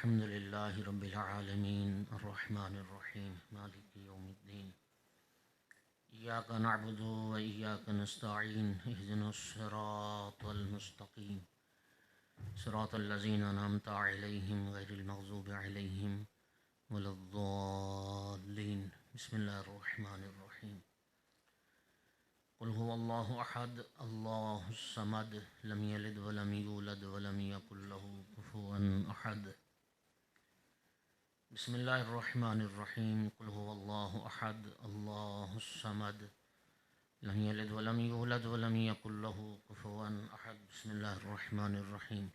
الحمد لله رب العالمين الرحمن الرحيم مالك يوم الدين إياك نعبد وإياك نستعين اهدنا الصراط المستقيم صراط الذين أنعمت عليهم غير المغضوب عليهم ولا الضالين بسم الله الرحمن الرحيم قل هو الله أحد الله الصمد لم يلد ولم يولد ولم يكن له كفوا أحد بسم الله الرحمن الرحيم قل هو الله أحد الله الصمد لم يلد ولم يولد ولم يكن له كفوا أحد بسم الله الرحمن الرحيم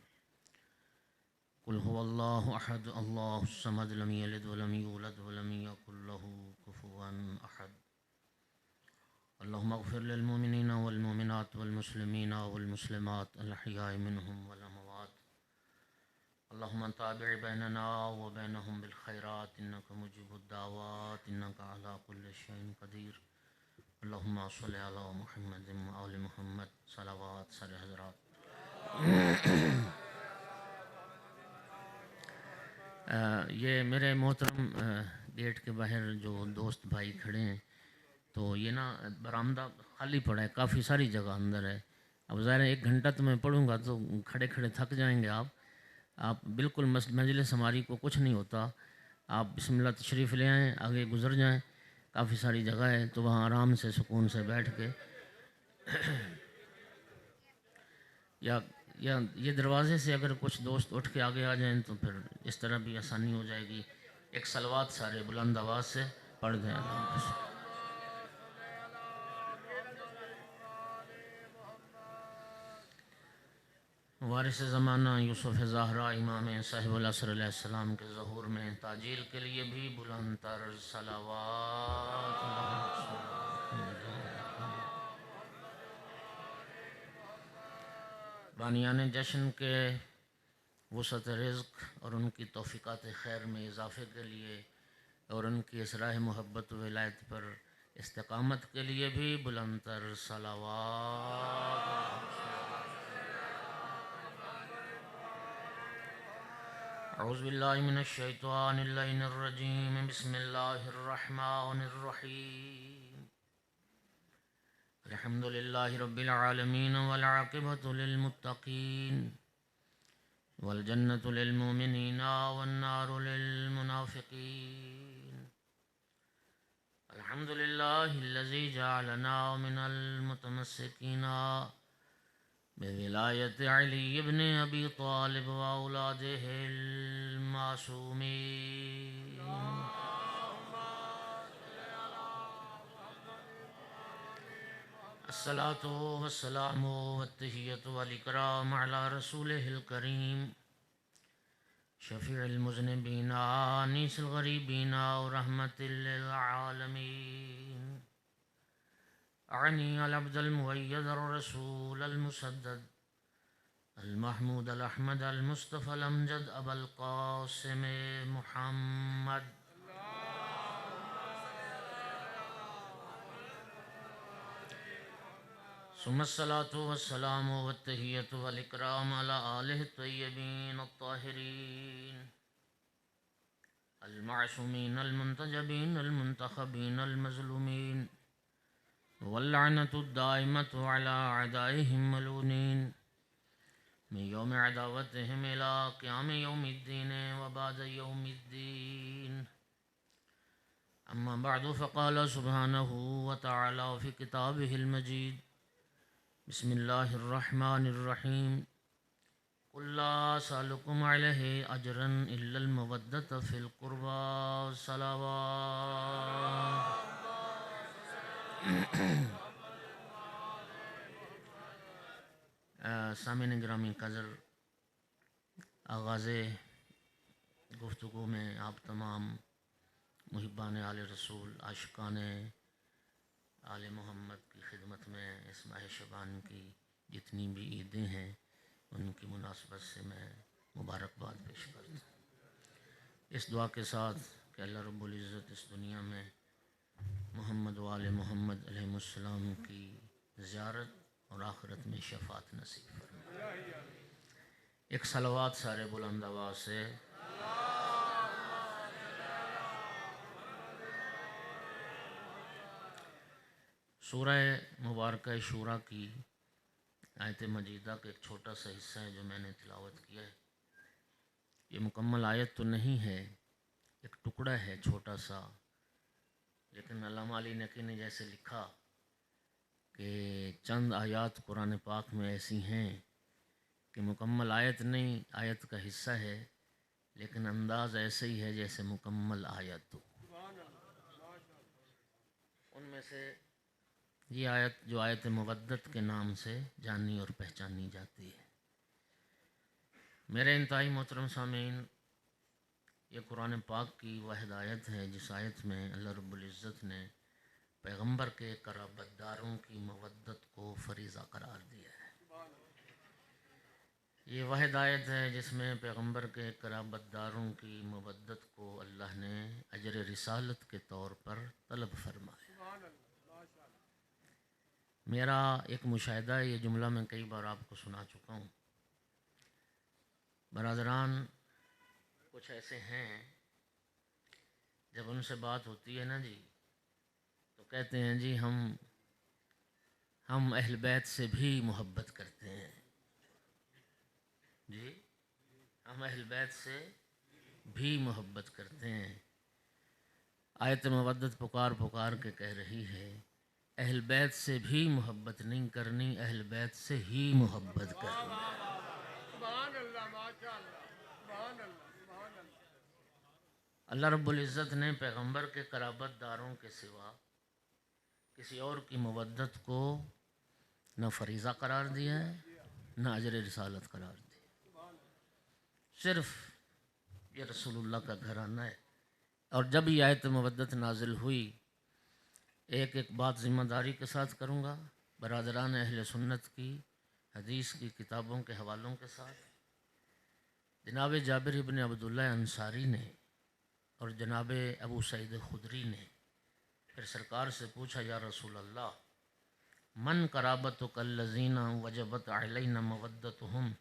قل هو الله أحد الله الصمد لم يلد ولم يولد ولم يكن له كفوا أحد اللهم اغفر للمؤمنين والمؤمنات والمسلمين والمسلمات الأحياء منهم والأموات اللهم تابع بيننا وبينهم بالخيرات إنك مجيب الدعوات إنك على كل شيء قدير اللهم صل على محمد وآل محمد صلوات سر حضرات یہ میرے محترم گیٹ کے باہر جو دوست بھائی کھڑے ہیں تو یہ نا برآمدہ خالی پڑا ہے، کافی ساری جگہ اندر ہے. اب ظاہر ہے 1 گھنٹہ تو میں پڑھوں گا تو کھڑے کھڑے تھک جائیں گے آپ بالکل مجلس ہماری کو کچھ نہیں ہوتا. آپ بسم اللہ تشریف لے آئیں، آگے گزر جائیں، کافی ساری جگہ ہے تو وہاں آرام سے سکون سے بیٹھ کے یا یہ دروازے سے اگر کچھ دوست اٹھ کے آگے آ جائیں تو پھر اس طرح بھی آسانی ہو جائے گی. ایک صلوات سارے بلند آواز سے پڑھ دیں. وارث زمانہ یوسف زہرا امام صاحب العصر علیہ السلام کے ظہور میں تعجیل کے لیے بھی بلند تر صلوات. بانیان جشن کے وسعت رزق اور ان کی توفیقات خیر میں اضافے کے لیے اور ان کی اصلاح محبت و ولایت پر استقامت کے لیے بھی بلند تر صلوات. اعوذ باللہ من الشیطان اللعین الرجیم بسم اللہ الرحمن الرحیم الحمد للہ رب العالمین والعاقبۃ للمتقین والجنۃ للمؤمنین والنار للمنافقین الحمد للہ الذی جعلنا من المتمسکین بولایت علی ابن ابی طالب و اولادہ المعصومین. الصلاۃ والسلام والتحیۃ والاکرام علی رسولہ الکریم شفیع المذنبین انیس الغریبین ورحمۃ للعالمین. اعنی العبد المؤید الرسول المسدد المحمود الاحمد المصطفى الامجد ابا القاسم محمد. ثم الصلاة والسلام والتحیۃ والاکرام علی آلہ الطیبین الطاہرین المعصومین المنتجبین المنتخبین المظلومین واللعنة الدائمة على أعدائهم ملعونين من يوم عداوتهم إلى قيام يوم الدين وبعد يوم الدين. أما بعد فقال سبحانه وتعالى في كتابه المجيد بسم الله الرحمن الرحيم قل لا أسألكم عليه أجرا إلا المودة في القربى والصلوات. سامعین گرامی قدر، آغاز گفتگو میں آپ تمام محبان آل رسول، عاشقان آل محمد کی خدمت میں اس ماہ شعبان کی جتنی بھی عیدیں ہیں ان کی مناسبت سے میں مبارکباد پیش کرتا ہوں، اس دعا کے ساتھ کہ اللہ رب العزت اس دنیا میں محمد و آل محمد علیہ السلام کی زیارت اور آخرت میں شفاعت نصیب فرمائے. ایک صلوات سارے بلند آواز سے سورہ مبارکہ شورا کی آیت مجیدہ کا ایک چھوٹا سا حصہ ہے جو میں نے تلاوت کیا ہے. یہ مکمل آیت تو نہیں ہے، ایک ٹکڑا ہے چھوٹا سا، لیکن علامہ علی نقی نے جیسے لکھا کہ چند آیات قرآن پاک میں ایسی ہیں کہ مکمل آیت نہیں، آیت کا حصہ ہے، لیکن انداز ایسے ہی ہے جیسے مکمل آیت ہو. ان میں سے یہ آیت جو آیت مودت کے نام سے جانی اور پہچانی جاتی ہے. میرے انتہائی محترم سامعین، یہ قرآن پاک کی واحد آیت ہے جس آیت میں اللہ رب العزت نے پیغمبر کے قرابت داروں کی مودت کو فریضہ قرار دیا ہے. یہ واحد آیت ہے جس میں پیغمبر کے قرابت داروں کی مودت کو اللہ نے اجر رسالت کے طور پر طلب فرمایا. میرا ایک مشاہدہ ہے، یہ جملہ میں کئی بار آپ کو سنا چکا ہوں. برادران کچھ ایسے ہیں جب ان سے بات ہوتی ہے نا جی تو کہتے ہیں جی ہم اہل بیت سے بھی محبت کرتے ہیں. جی ہم اہل بیت سے بھی محبت کرتے ہیں. آیت مودت پکار پکار کے کہہ رہی ہے اہل بیت سے بھی محبت نہیں کرنی، اہل بیت سے ہی محبت کرنی. اللہ رب العزت نے پیغمبر کے قرابت داروں کے سوا کسی اور کی مودت کو نہ فریضہ قرار دیا ہے نہ اجر رسالت قرار دیا. صرف یہ رسول اللہ کا گھرانہ ہے. اور جب یہ آیت مودت نازل ہوئی، ایک ایک بات ذمہ داری کے ساتھ کروں گا برادران اہل سنت کی حدیث کی کتابوں کے حوالوں کے ساتھ. جناب جابر ابن عبداللہ انصاری نے اور جناب ابو سعید خدری نے پھر سرکار سے پوچھا یا رسول اللہ من قرابتک الذین وجبت علینا مودتہم،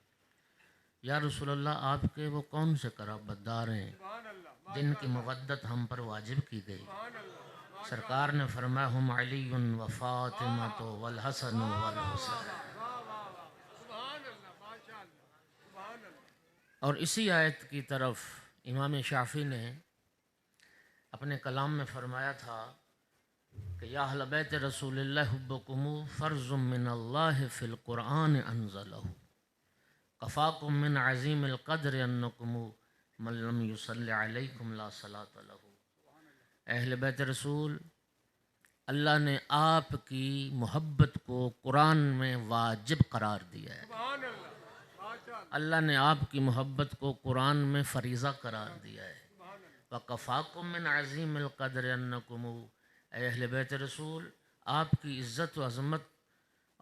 یا رسول اللہ آپ کے وہ کون سے قرابت دار ہیں جن کی مودت ہم پر واجب کی گئی؟ سرکار نے فرمایا ہم علی و فاطمہ والحسن والحسین. اور اسی آیت کی طرف امام شافعی نے اپنے کلام میں فرمایا تھا کہ یا اہل بیت رسول اللہ حبکم فرض من اللہ فی القرآن انزلہ کفاکم من عظیم القدر انکم من لم یصلی علیکم لا صلاۃ لہ. اہل بیت رسول، اللہ نے آپ کی محبت کو قرآن میں واجب قرار دیا ہے. اللہ نے آپ کی محبت کو قرآن میں فریضہ قرار دیا ہے. وَقَفَاكُم مِّنْ عَظِيمِ الْقَدْرِ أَنَّكُمْ، اے اہل بیت رسول، آپ کی عزت و عظمت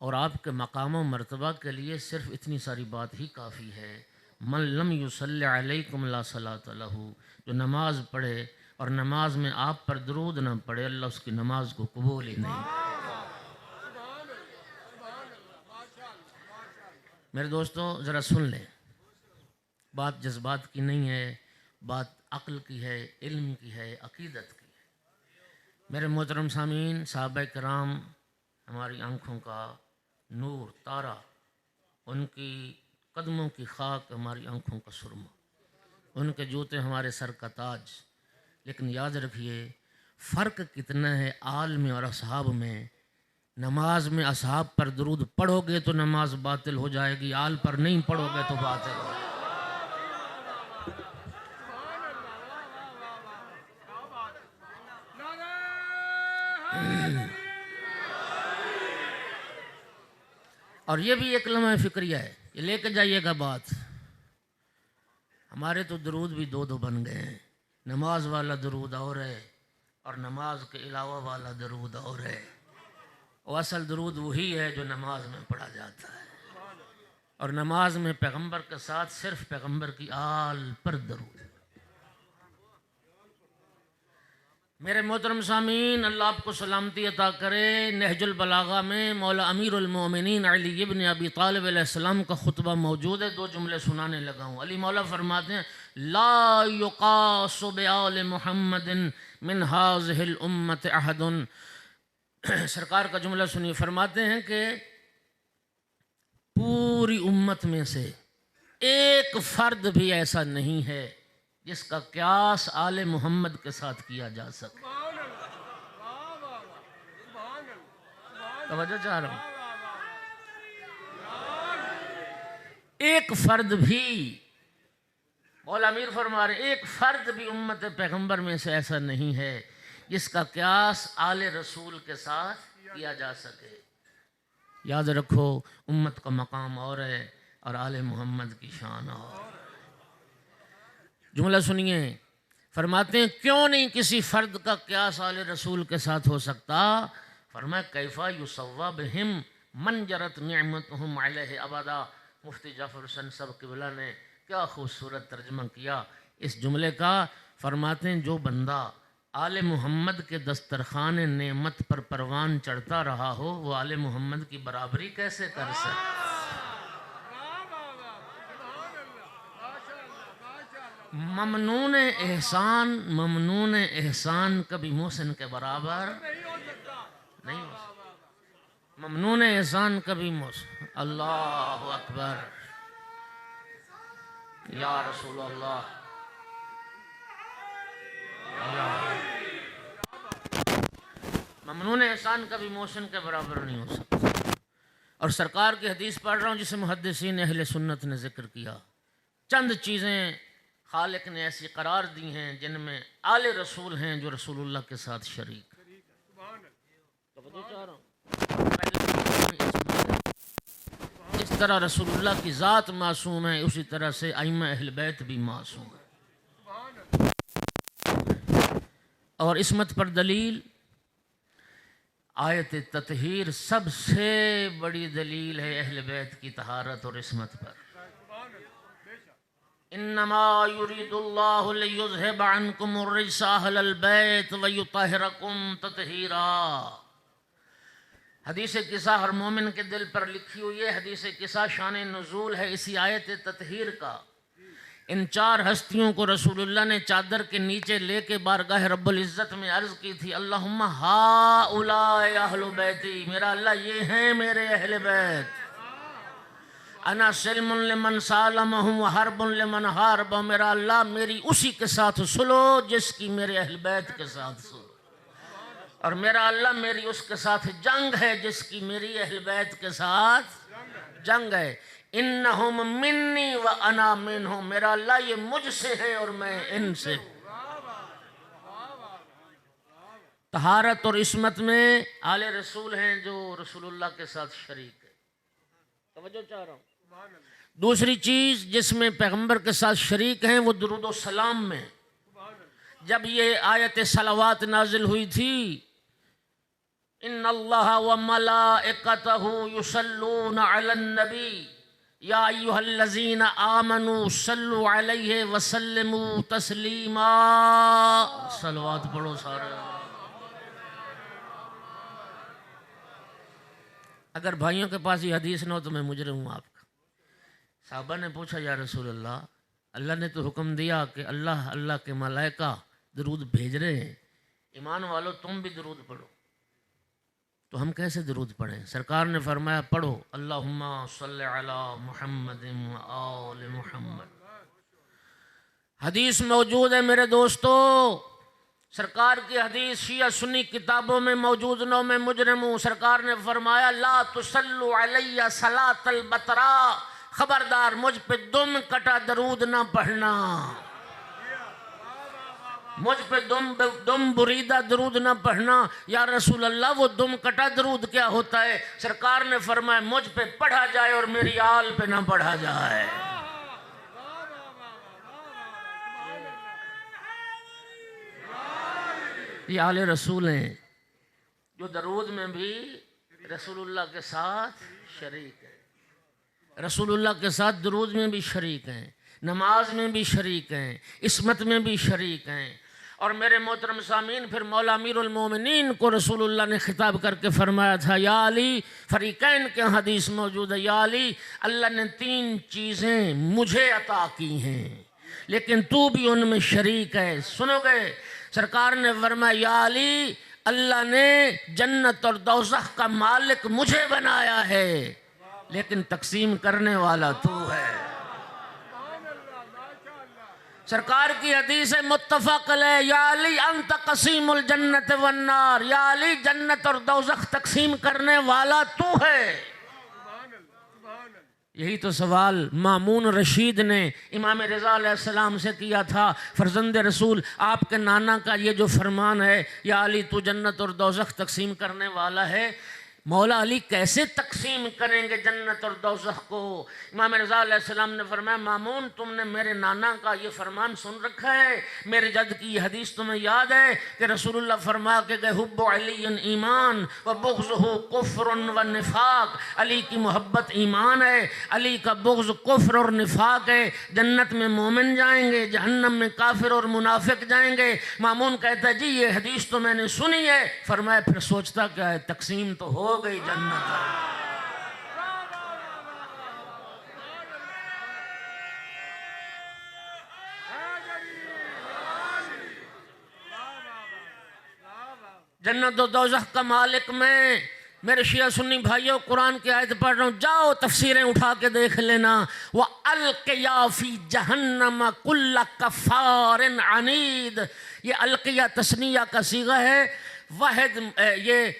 اور آپ کے مقام و مرتبہ کے لیے صرف اتنی ساری بات ہی کافی ہے. من لم یصلی علیکم لا صلاۃ لہ، جو نماز پڑھے اور نماز میں آپ پر درود نہ پڑھے اللہ اس کی نماز کو قبول ہی نہیں. میرے دوستو ذرا سن لیں، بات جذبات کی نہیں ہے، بات عقل کی ہے، علم کی ہے، عقیدت کی ہے. میرے محترم سامعین، صحابہ کرام ہماری آنکھوں کا نور، تارا، ان کی قدموں کی خاک ہماری آنکھوں کا سرما، ان کے جوتے ہمارے سر کا تاج. لیکن یاد رکھیے فرق کتنا ہے آل میں اور اصحاب میں. نماز میں اصحاب پر درود پڑھو گے تو نماز باطل ہو جائے گی، آل پر نہیں پڑھو گے تو باطل ہو جائے گی. اور یہ بھی ایک لمحہ فکریہ ہے، یہ لے کے جائیے گا بات. ہمارے تو درود بھی دو دو بن گئے ہیں. نماز والا درود اور ہے اور نماز کے علاوہ والا درود اور ہے. وہ اصل درود وہی ہے جو نماز میں پڑھا جاتا ہے، اور نماز میں پیغمبر کے ساتھ صرف پیغمبر کی آل پر درود. میرے محترم سامعین، اللہ آپ کو سلامتی عطا کرے. نہج البلاغہ میں مولا امیر المومنین علی ابن ابی طالب علیہ السلام کا خطبہ موجود ہے، دو جملے سنانے لگا ہوں. علی مولا فرماتے ہیں لا یقاس بآل محمد من هذه الامت احد، سرکار کا جملہ سنیے، فرماتے ہیں کہ پوری امت میں سے ایک فرد بھی ایسا نہیں ہے جس کا قیاس آل محمد کے ساتھ کیا جا سکے۔ توجہ چاہ رہا ہوں، ایک فرد بھی، مولا امیر فرما رہے ایک فرد بھی امت پیغمبر میں سے ایسا نہیں ہے جس کا قیاس آل رسول کے ساتھ کیا جا سکے۔ یاد رکھو، امت کا مقام اور ہے اور آل محمد کی شان اور۔ جملہ سنیے، فرماتے ہیں کیوں نہیں کسی فرد کا قیاس آل رسول کے ساتھ ہو سکتا؟ فرمایا کیفا یسوا بہم من جرت نعمتہم علیہ ابدا۔ مفتی جعفر حسین صاحب قبلہ نے کیا خوبصورت ترجمہ کیا اس جملے کا۔ فرماتے ہیں جو بندہ آل محمد کے دسترخوان نعمت پر پروان چڑھتا رہا ہو وہ آل محمد کی برابری کیسے کر سکتا؟ ممنون احسان کبھی محسن کے برابر نہیں ہو سکتا۔ ممنون احسان کبھی محسن۔ اللہ اکبر، یا رسول اللہ، ممنون احسان کبھی محسن کے برابر نہیں ہو سکتا۔ اور سرکار کی حدیث پڑھ رہا ہوں جسے محدثین اہل سنت نے ذکر کیا۔ چند چیزیں خالق نے ایسی قرار دی ہیں جن میں آل رسول ہیں جو رسول اللہ کے ساتھ شریک۔ اس طرح رسول اللہ کی ذات معصوم ہے، اسی طرح سے ائمہ اہل بیت بھی معصوم ہے۔ اور عصمت پر دلیل آیت تطہیر سب سے بڑی دلیل ہے اہل بیت کی طہارت اور عصمت پر۔ انما یرید اللہ لیذھب عنکم الرجس اہل البیت ویطہرکم تطہیرا۔ حدیث قصہ ہر مومن کے دل پر لکھی ہوئی ہے۔ حدیث قصہ شان نزول ہے اسی آیت تطہیر کا۔ ان چار ہستیوں کو رسول اللہ نے چادر کے نیچے لے کے بارگاہ رب العزت میں عرض کی تھی، اللہم ہؤلاء اہل بیتی، میرا اللہ یہ ہیں میرے اہل بیت، انا سلم لمن سالمہم وحرب لمن حارب، میرا اللہ میری اسی کے ساتھ سلو جس کی میرے اہل بیت کے ساتھ سلو، اور میرا اللہ میری اس کے ساتھ جنگ ہے جس کی میری اہل بیت کے ساتھ جنگ ہے۔ انہم منی و انا منہم، میرا اللہ یہ مجھ سے ہیں اور میں ان سے۔ طہارت اور عصمت میں آل رسول ہیں جو رسول اللہ کے ساتھ شریک ہے۔ توجہ چاہ رہا ہوں۔ دوسری چیز جس میں پیغمبر کے ساتھ شریک ہیں وہ درود و سلام میں۔ جب یہ آیت صلوات نازل ہوئی تھی، ان اللہ و ملائکتہ یصلون علی النبی یا ایہا الذین آمنوا صلوا علیہ وسلموا تسلیما، صلوات پڑھو سارے۔ اگر بھائیوں کے پاس یہ حدیث نہ ہو تو میں مجرم ہوں آپ کا۔ صحابہ نے پوچھا یا رسول اللہ، اللہ نے تو حکم دیا کہ اللہ کے ملائکہ درود بھیج رہے ہیں، ایمان والو تم بھی درود پڑھو، تو ہم کیسے درود پڑھیں؟ سرکار نے فرمایا پڑھو اللہم صلی علی محمد و آل محمد۔ حدیث موجود ہے میرے دوستو، سرکار کی حدیث شیعہ سنی کتابوں میں موجود، نو میں مجرم ہوں۔ سرکار نے فرمایا لا تصلوا علی صلاۃ البترا، خبردار مجھ پہ دم کٹا درود نہ پڑھنا، مجھ پہ دم بریدہ درود نہ پڑھنا۔ یا رسول اللہ وہ دم کٹا درود کیا ہوتا ہے؟ سرکار نے فرمایا مجھ پہ پڑھا جائے اور میری آل پہ نہ پڑھا جائے۔ یہ آل رسول ہیں جو درود میں بھی رسول اللہ کے ساتھ شریک ہیں، رسول اللہ کے ساتھ درود میں بھی شریک ہیں، نماز میں بھی شریک ہیں، عصمت میں بھی شریک ہیں۔ اور میرے محترم سامعین، پھر مولا امیر المومنین کو رسول اللہ نے خطاب کر کے فرمایا تھا یا علی، فریقین کے حدیث موجود ہے، یا علی اللہ نے 3 چیزیں مجھے عطا کی ہیں لیکن تو بھی ان میں شریک ہے، سنو گے؟ سرکار نے فرمایا یا علی اللہ نے جنت اور دوزخ کا مالک مجھے بنایا ہے، لیکن تقسیم کرنے والا تو ہے۔ سرکار کی حدیث متفق علیہ، یا علی انت قسیم الجنت والنار، یا علی جنت اور دوزخ تقسیم کرنے والا تو ہے۔ یہی تو سوال مامون رشید نے امام رضا علیہ السلام سے کیا تھا، فرزند رسول آپ کے نانا کا یہ جو فرمان ہے یا علی تو جنت اور دوزخ تقسیم کرنے والا ہے، مولا علی کیسے تقسیم کریں گے جنت اور دوزخ کو؟ امام رضا علیہ السلام نے فرمایا مامون تم نے میرے نانا کا یہ فرمان سن رکھا ہے، میرے جد کی یہ حدیث تمہیں یاد ہے کہ رسول اللہ فرما کے گئے حب علی ایمان و بغضہ کفر و نفاق، علی کی محبت ایمان ہے، علی کا بغض کفر اور نفاق ہے، جنت میں مومن جائیں گے، جہنم میں کافر اور منافق جائیں گے۔ مامون کہتا ہے جی یہ حدیث تو میں نے سنی ہے۔ فرمایا پھر سوچتا کیا ہے، تقسیم تو ہو گئی جنت۔ جنت و دوزخ کا مالک میں۔ میرے شیعہ سنی بھائیوں قرآن کی آیت پڑھ رہا ہوں، جاؤ تفسیریں اٹھا کے دیکھ لینا۔ وَأَلْقِيَا فِي جَهَنَّمَ كُلَّ كَفَّارٍ عَنِيدٍ، یہ القیہ تثنیہ کا صیغہ ہے، واحد یہ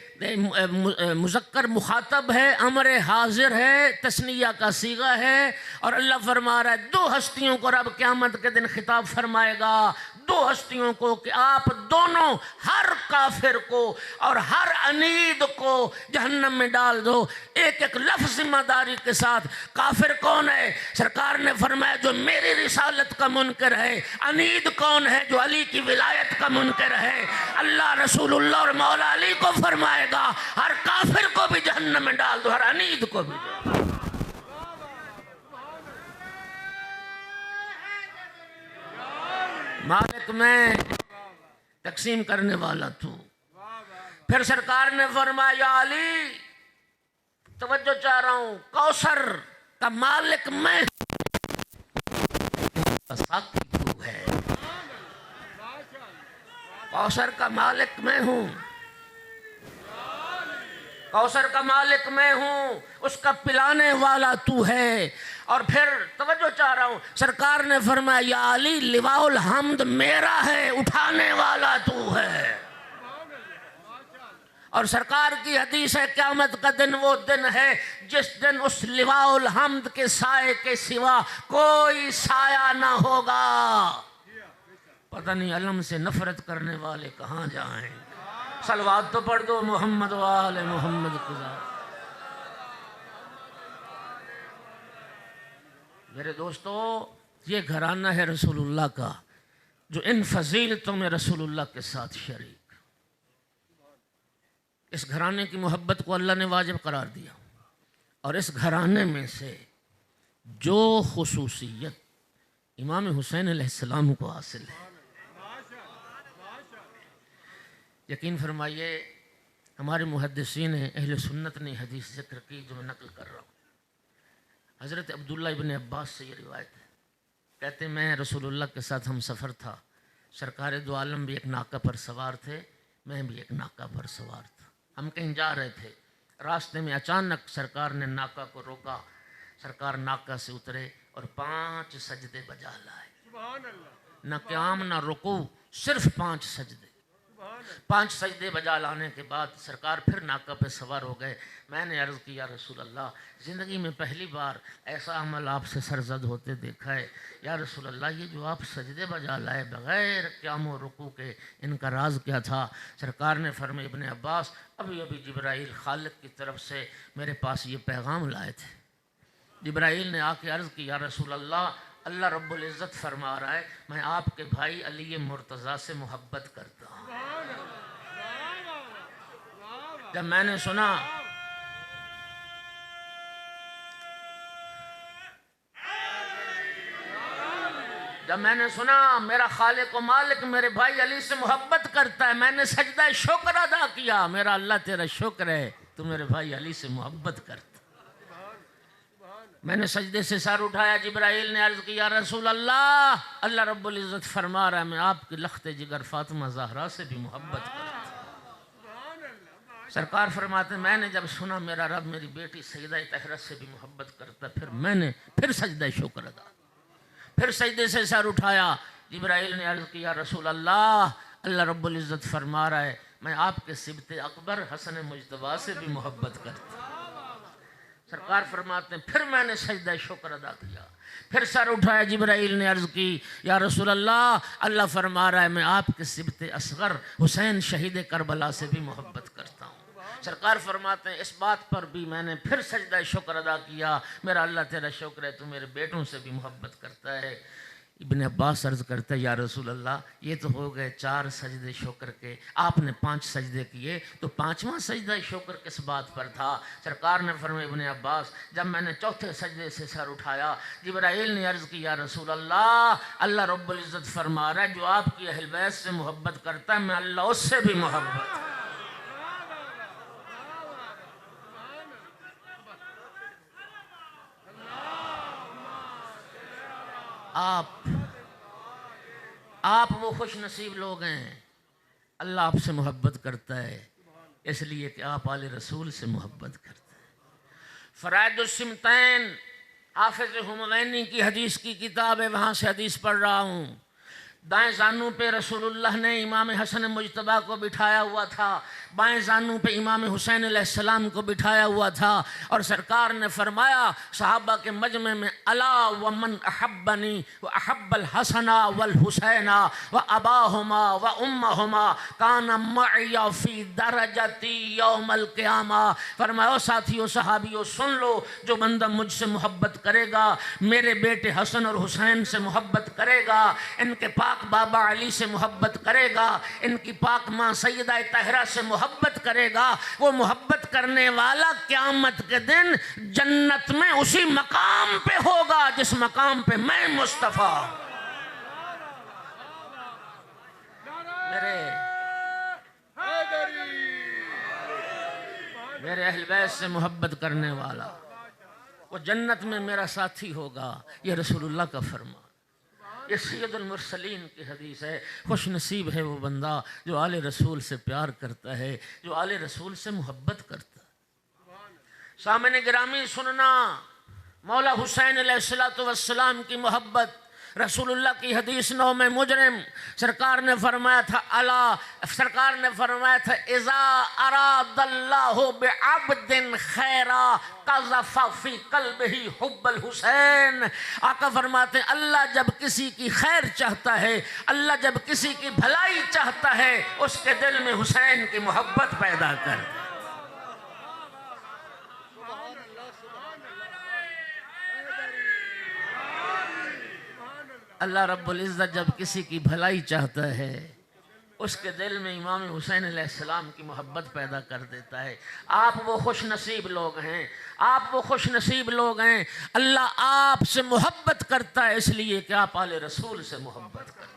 مذکر مخاطب ہے، امر حاضر ہے، تثنیہ کا صیغہ ہے، اور اللہ فرما رہا ہے دو ہستیوں کو رب قیامت کے دن خطاب فرمائے گا، دو ہستیوں کو کہ آپ دونوں ہر کافر کو اور ہر عنید کو جہنم میں ڈال دو، ایک ایک لفظ ذمہ داری کے ساتھ۔ کافر کون ہے؟ سرکار نے فرمایا جو میری رسالت کا منکر ہے۔ عنید کون ہے؟ جو علی کی ولایت کا منکر ہے۔ اللہ رسول اللہ اور مولا علی کو فرمائے گا ہر کافر کو بھی جہنم میں ڈال دو، ہر عنید کو بھی۔ مالک میں، تقسیم کرنے والا تو۔ پھر سرکار نے فرمایا یا علی، توجہ چاہ رہا ہوں، کوثر کا مالک میں، ساقی تو ہے۔ کوثر کا مالک میں ہوں، کوثر کا مالک میں ہوں، اس کا پلانے والا تو ہے۔ اور پھر توجہ چاہ رہا ہوں، سرکار نے فرمایا یا علی لواء الحمد میرا ہے، اٹھانے والا تو ہے۔ اور سرکار کی حدیث ہے قیامت کا دن وہ دن ہے جس دن اس لواء الحمد کے سائے کے سوا کوئی سایہ نہ ہوگا۔ پتہ نہیں علم سے نفرت کرنے والے کہاں جائیں۔ صلوات تو پڑھ دو محمد و آل محمد کی ذات۔ میرے دوستو، یہ گھرانہ ہے رسول اللہ کا جو ان فضیلتوں میں رسول اللہ کے ساتھ شریک۔ اس گھرانے کی محبت کو اللہ نے واجب قرار دیا، اور اس گھرانے میں سے جو خصوصیت امام حسین علیہ السلام کو حاصل ہے، یقین فرمائیے ہمارے محدثین اہل سنت نے حدیث ذکر کی جو میں نقل کر رہا ہوں۔ حضرت عبداللہ ابن عباس سے یہ روایت ہے، کہتے میں رسول اللہ کے ساتھ ہم سفر تھا، سرکار دو عالم بھی ایک ناکہ پر سوار تھے، میں بھی ایک ناکہ پر سوار تھا۔ ہم کہیں جا رہے تھے، راستے میں اچانک سرکار نے ناکہ کو روکا، سرکار ناکہ سے اترے اور 5 سجدے بجا لائے، نہ قیام نہ رکوع، صرف 5 سجدے۔ 5 سجدے بجا لانے کے بعد سرکار پھر ناکہ پہ سوار ہو گئے۔ میں نے عرض کی یا رسول اللہ، زندگی میں پہلی بار ایسا عمل آپ سے سرزد ہوتے دیکھا ہے، یا رسول اللہ یہ جو آپ سجدے بجا لائے بغیر قیام و رکوع کے، ان کا راز کیا تھا؟ سرکار نے فرمایا ابن عباس، ابھی جبرائیل خالق کی طرف سے میرے پاس یہ پیغام لائے تھے۔ جبرائیل نے آ کے عرض کی یا رسول اللہ، اللہ رب العزت فرما رہا ہے میں آپ کے بھائی علی مرتضیٰ سے محبت کرتا ہوں۔ جب میں نے سنا میرا خالق و مالک میرے بھائی علی سے محبت کرتا ہے، میں نے سجدہ شکر ادا کیا، میرا اللہ تیرا شکر ہے تو میرے بھائی علی سے محبت کرتا۔ میں نے سجدے سے سر اٹھایا، جبرائیل نے عرض کی یا رسول اللہ، اللہ رب العزت فرما رہا ہے میں آپ کی لخت جگر فاطمہ زہرا سے بھی محبت کرتا ہوں۔ سرکار فرماتے ہیں میں نے جب سنا میرا رب میری بیٹی سیدہ طاہرہ سے بھی محبت کرتا، پھر میں نے پھر سجدہ شکر ادا، پھر سجدے سے سر اٹھایا۔ جبرائیل نے عرض کیا رسول اللہ، اللہ رب العزت فرما رہا ہے میں آپ کے سبط اکبر حسن مجتبیٰ سے بھی محبت کرتا۔ سرکار فرماتے ہیں پھر میں نے سجدہ شکر ادا کیا، پھر سر اٹھایا۔ جبرائیل نے عرض کی یا رسول اللہ، اللہ فرما رہا ہے میں آپ کے سبط اصغر حسین شہید کربلا سے بھی محبت کرتا ہوں۔ سرکار فرماتے ہیں اس بات پر بھی میں نے پھر سجدہ شکر ادا کیا، میرا اللہ تیرا شکر ہے تو میرے بیٹوں سے بھی محبت کرتا ہے۔ ابن عباس عرض کرتا ہے یا رسول اللہ یہ تو ہو گئے 4 سجدے شکر کے، آپ نے 5 سجدے کیے تو 5واں سجدہ شکر کس بات پر تھا؟ سرکار نے فرمایا ابن عباس جب میں نے 4تھے سجدے سے سر اٹھایا، جبرائیل نے عرض کی یا رسول اللہ، اللہ رب العزت فرما رہا ہے جو آپ کی اہل بیت سے محبت کرتا ہے میں اللہ اس سے بھی محبت۔ آپ وہ خوش نصیب لوگ ہیں، اللہ آپ سے محبت کرتا ہے اس لیے کہ آپ آل رسول سے محبت کرتے ہیں۔ فرائض السمتین حافظ حموینی کی حدیث کی کتاب ہے، وہاں سے حدیث پڑھ رہا ہوں۔ دائیں زانوں پہ رسول اللہ نے امام حسن مجتبیٰ کو بٹھایا ہوا تھا، بائیں زانوں پہ امام حسین علیہ السلام کو بٹھایا ہوا تھا، اور سرکار نے فرمایا صحابہ کے مجمع میں الا ومن احبنی واحب الحسن والحسین واباہما وامہما کان معی فی درجتی یوم القیامہ۔ فرمایا ساتھیو صحابیو سن لو، جو بندہ مجھ سے محبت کرے گا، میرے بیٹے حسن اور حسین سے محبت کرے گا، ان کے پاک بابا علی سے محبت کرے گا، ان کی پاک ماں سیدہ طاہرہ سے محبت کرے گا، وہ محبت کرنے والا قیامت کے دن جنت میں اسی مقام پہ ہوگا جس مقام پہ میں مصطفیٰ۔ میرے اہل بیت سے محبت کرنے والا وہ جنت میں میرا ساتھی ہوگا، یہ رسول اللہ کا فرمان۔ یہ سید المرسلین کی حدیث ہے۔ خوش نصیب ہے وہ بندہ جو آل رسول سے پیار کرتا ہے، جو آل رسول سے محبت کرتا ہے۔ سامعین گرامی سننا، مولا حسین علیہ السلام کی محبت، رسول اللہ کی حدیث نوم مجرم، سرکار نے فرمایا تھا اذا اراد اللہ بعبد خیرا قذف فی قلبہ حب الحسین۔ آقا فرماتے ہیں اللہ جب کسی کی خیر چاہتا ہے، اللہ جب کسی کی بھلائی چاہتا ہے، اس کے دل میں حسین کی محبت پیدا کرتا ہے۔ اللہ رب العزت جب کسی کی بھلائی چاہتا ہے اس کے دل میں امام حسین علیہ السلام کی محبت پیدا کر دیتا ہے۔ آپ وہ خوش نصیب لوگ ہیں، آپ وہ خوش نصیب لوگ ہیں، اللہ آپ سے محبت کرتا ہے اس لیے کہ آپ آل رسول سے محبت کرتے ہیں۔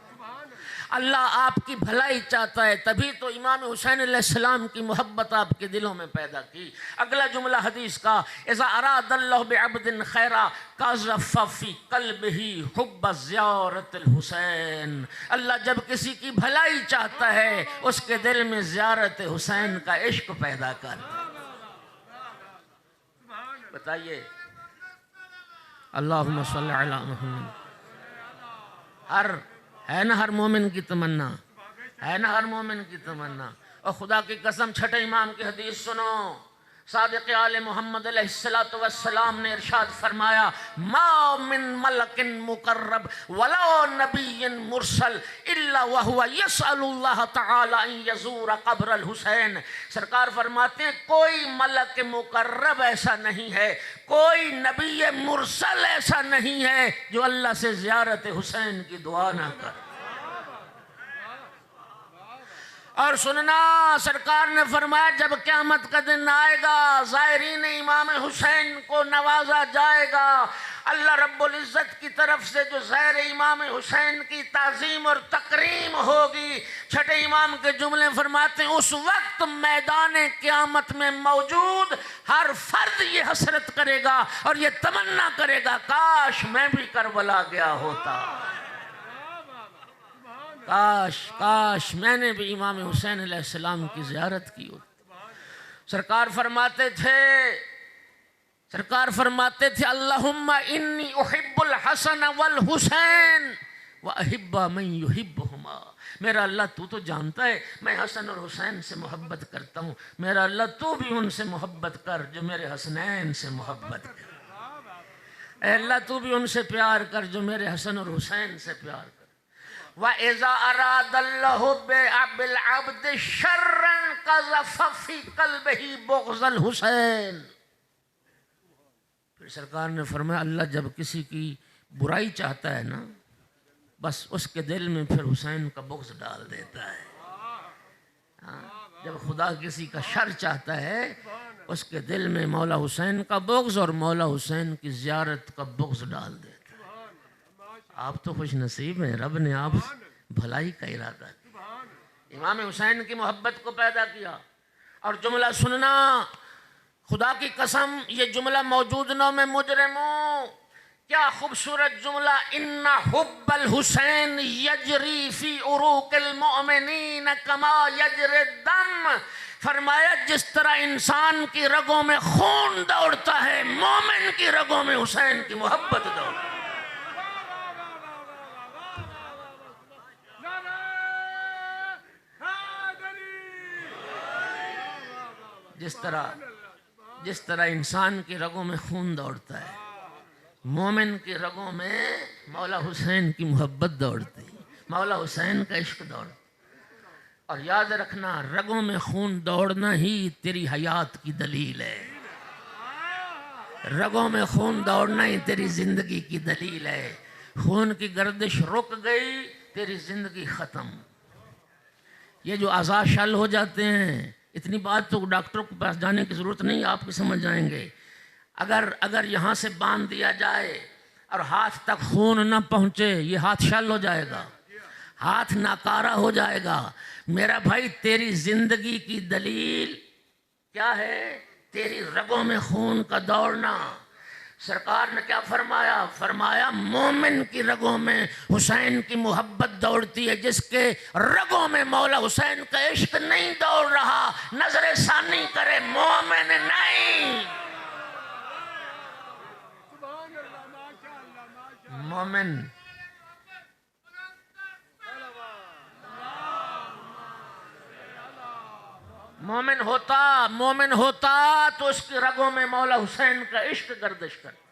اللہ آپ کی بھلائی چاہتا ہے، تبھی تو امام حسین علیہ السلام کی محبت آپ کے دلوں میں پیدا کی۔ اگلا جملہ حدیث کا اذا اراد اللہ بعبد خیرا قذف فی قلبہ حب زیارت الحسین۔ اللہ جب کسی کی بھلائی چاہتا ہے اس کے دل میں زیارت حسین کا عشق پیدا کرتا ہے۔ بتائیے اللہم صلی علی محمد۔ ہے نا ہر مومن کی تمنا، ہے نا ہر مومن کی تمنا۔ اور خدا کی قسم چھٹے امام کی حدیث سنو، صادق آل محمد علیہ السلام نے ارشاد فرمایا ما من ملک مقرب ولا نبی مرسل الا وهو يسأل اللہ تعالی ان یزور قبر الحسین۔ سرکار فرماتے ہیں کوئی ملک مقرب ایسا نہیں ہے، کوئی نبی مرسل ایسا نہیں ہے جو اللہ سے زیارت حسین کی دعا نہ کرے۔ اور سننا، سرکار نے فرمایا جب قیامت کا دن آئے گا زائرین امام حسین کو نوازا جائے گا۔ اللہ رب العزت کی طرف سے جو زائر امام حسین کی تعظیم اور تکریم ہوگی، چھٹے امام کے جملے فرماتے ہیں اس وقت میدان قیامت میں موجود ہر فرد یہ حسرت کرے گا اور یہ تمنا کرے گا کاش میں بھی کربلا گیا ہوتا، کاش میں نے بھی امام حسین علیہ السلام کی زیارت کی ہوتی۔ سرکار فرماتے تھے اللہم انی احب الحسن والحسین واحب من یحبہما، میرا اللہ تو جانتا ہے میں حسن اور حسین سے محبت کرتا ہوں، میرا اللہ تو بھی ان سے محبت کر جو میرے حسنین سے محبت کر، اے اللہ تو بھی ان سے پیار کر جو میرے حسن اور حسین سے پیار کر۔ وَإِذَا أَرَادَ اللَّهُ بِالْعَبْدِ شَرًّا قَذَفَ فِي قَلْبِهِ بُغْضَ الْحُسَيْنِ۔ پھر سرکار نے فرمایا اللہ جب کسی کی برائی چاہتا ہے نا، بس اس کے دل میں پھر حسین کا بغض ڈال دیتا ہے۔ جب خدا کسی کا شر چاہتا ہے اس کے دل میں مولا حسین کا بغض اور مولا حسین کی زیارت کا بغض ڈال دیتا ہے۔ آپ تو خوش نصیب ہیں، رب نے آپ بھلائی کا ارادہ کیا، امام حسین کی محبت کو پیدا کیا۔ اور جملہ سننا، خدا کی قسم یہ جملہ موجود نو میں مجرموں، کیا خوبصورت جملہ، ان حب الحسین یجری فی عروق المؤمنین کما یجری الدم، فرمایا جس طرح انسان کی رگوں میں خون دوڑتا ہے مومن کی رگوں میں حسین کی محبت دوڑتا ہے۔ جس طرح انسان کی رگوں میں خون دوڑتا ہے مومن کی رگوں میں مولا حسین کی محبت دوڑتی، مولا حسین کا عشق دوڑتا۔ اور یاد رکھنا رگوں میں خون دوڑنا ہی تیری حیات کی دلیل ہے، رگوں میں خون دوڑنا ہی تیری زندگی کی دلیل ہے۔ خون کی گردش رک گئی تیری زندگی ختم۔ یہ جو اعضاء شل ہو جاتے ہیں، اتنی بات تو ڈاکٹروں کے پاس جانے کی ضرورت نہیں، آپ بھی سمجھ جائیں گے۔ اگر یہاں سے باندھ دیا جائے اور ہاتھ تک خون نہ پہنچے یہ ہاتھ شل ہو جائے گا، ہاتھ ناکارہ ہو جائے گا۔ میرا بھائی تیری زندگی کی دلیل کیا ہے؟ تیری رگوں میں خون کا دوڑنا۔ سرکار نے کیا فرمایا؟ فرمایا مومن کی رگوں میں حسین کی محبت دوڑتی ہے، جس کے رگوں میں مولا حسین کا عشق نہیں دوڑ رہا نظر ثانی کرے مومن نہیں۔ مومن ہوتا تو اس کی رگوں میں مولا حسین کا عشق گردش کرتا۔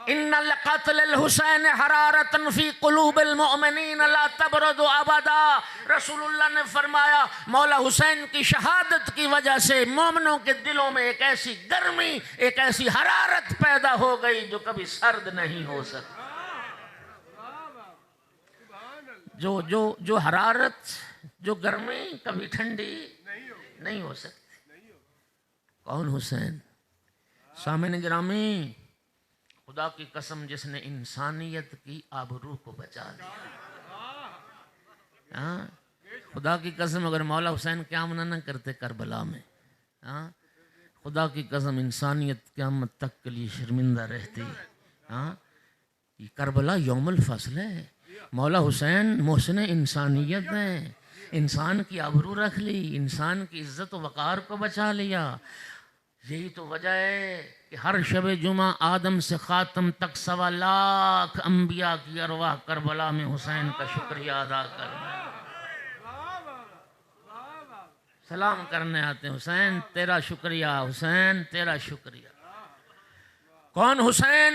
ان لقتل الحسین حرارۃ فی قلوب المؤمنین لا تبرد ابدا، رسول اللہ نے فرمایا مولا حسین کی شہادت کی وجہ سے مومنوں کے دلوں میں ایک ایسی گرمی، ایک ایسی حرارت پیدا ہو گئی جو کبھی سرد نہیں ہو سکتی۔ جو حرارت، جو گرمی کبھی ٹھنڈی نہیں ہو سکتی۔ کون حسین؟ سامعین گرامی، خدا کی قسم جس نے انسانیت کی آبرو کو بچا دیا، خدا کی قسم اگر مولا حسین قیام نہ کرتے کربلا میں، خدا کی قسم انسانیت قیامت تک کے لیے شرمندہ رہتی۔ یہ کربلا یوم الفصل ہے، مولا حسین محسن انسانیت ہیں، انسان کی آبرو رکھ لی، انسان کی عزت و وقار کو بچا لیا۔ یہی تو وجہ ہے کہ ہر شب جمعہ آدم سے خاتم تک 1.25 لاکھ انبیاء کی ارواح کربلا میں حسین کا شکریہ ادا کرنا، سلام کرنے آتے ہیں، حسین تیرا شکریہ، حسین تیرا شکریہ۔ کون حسین؟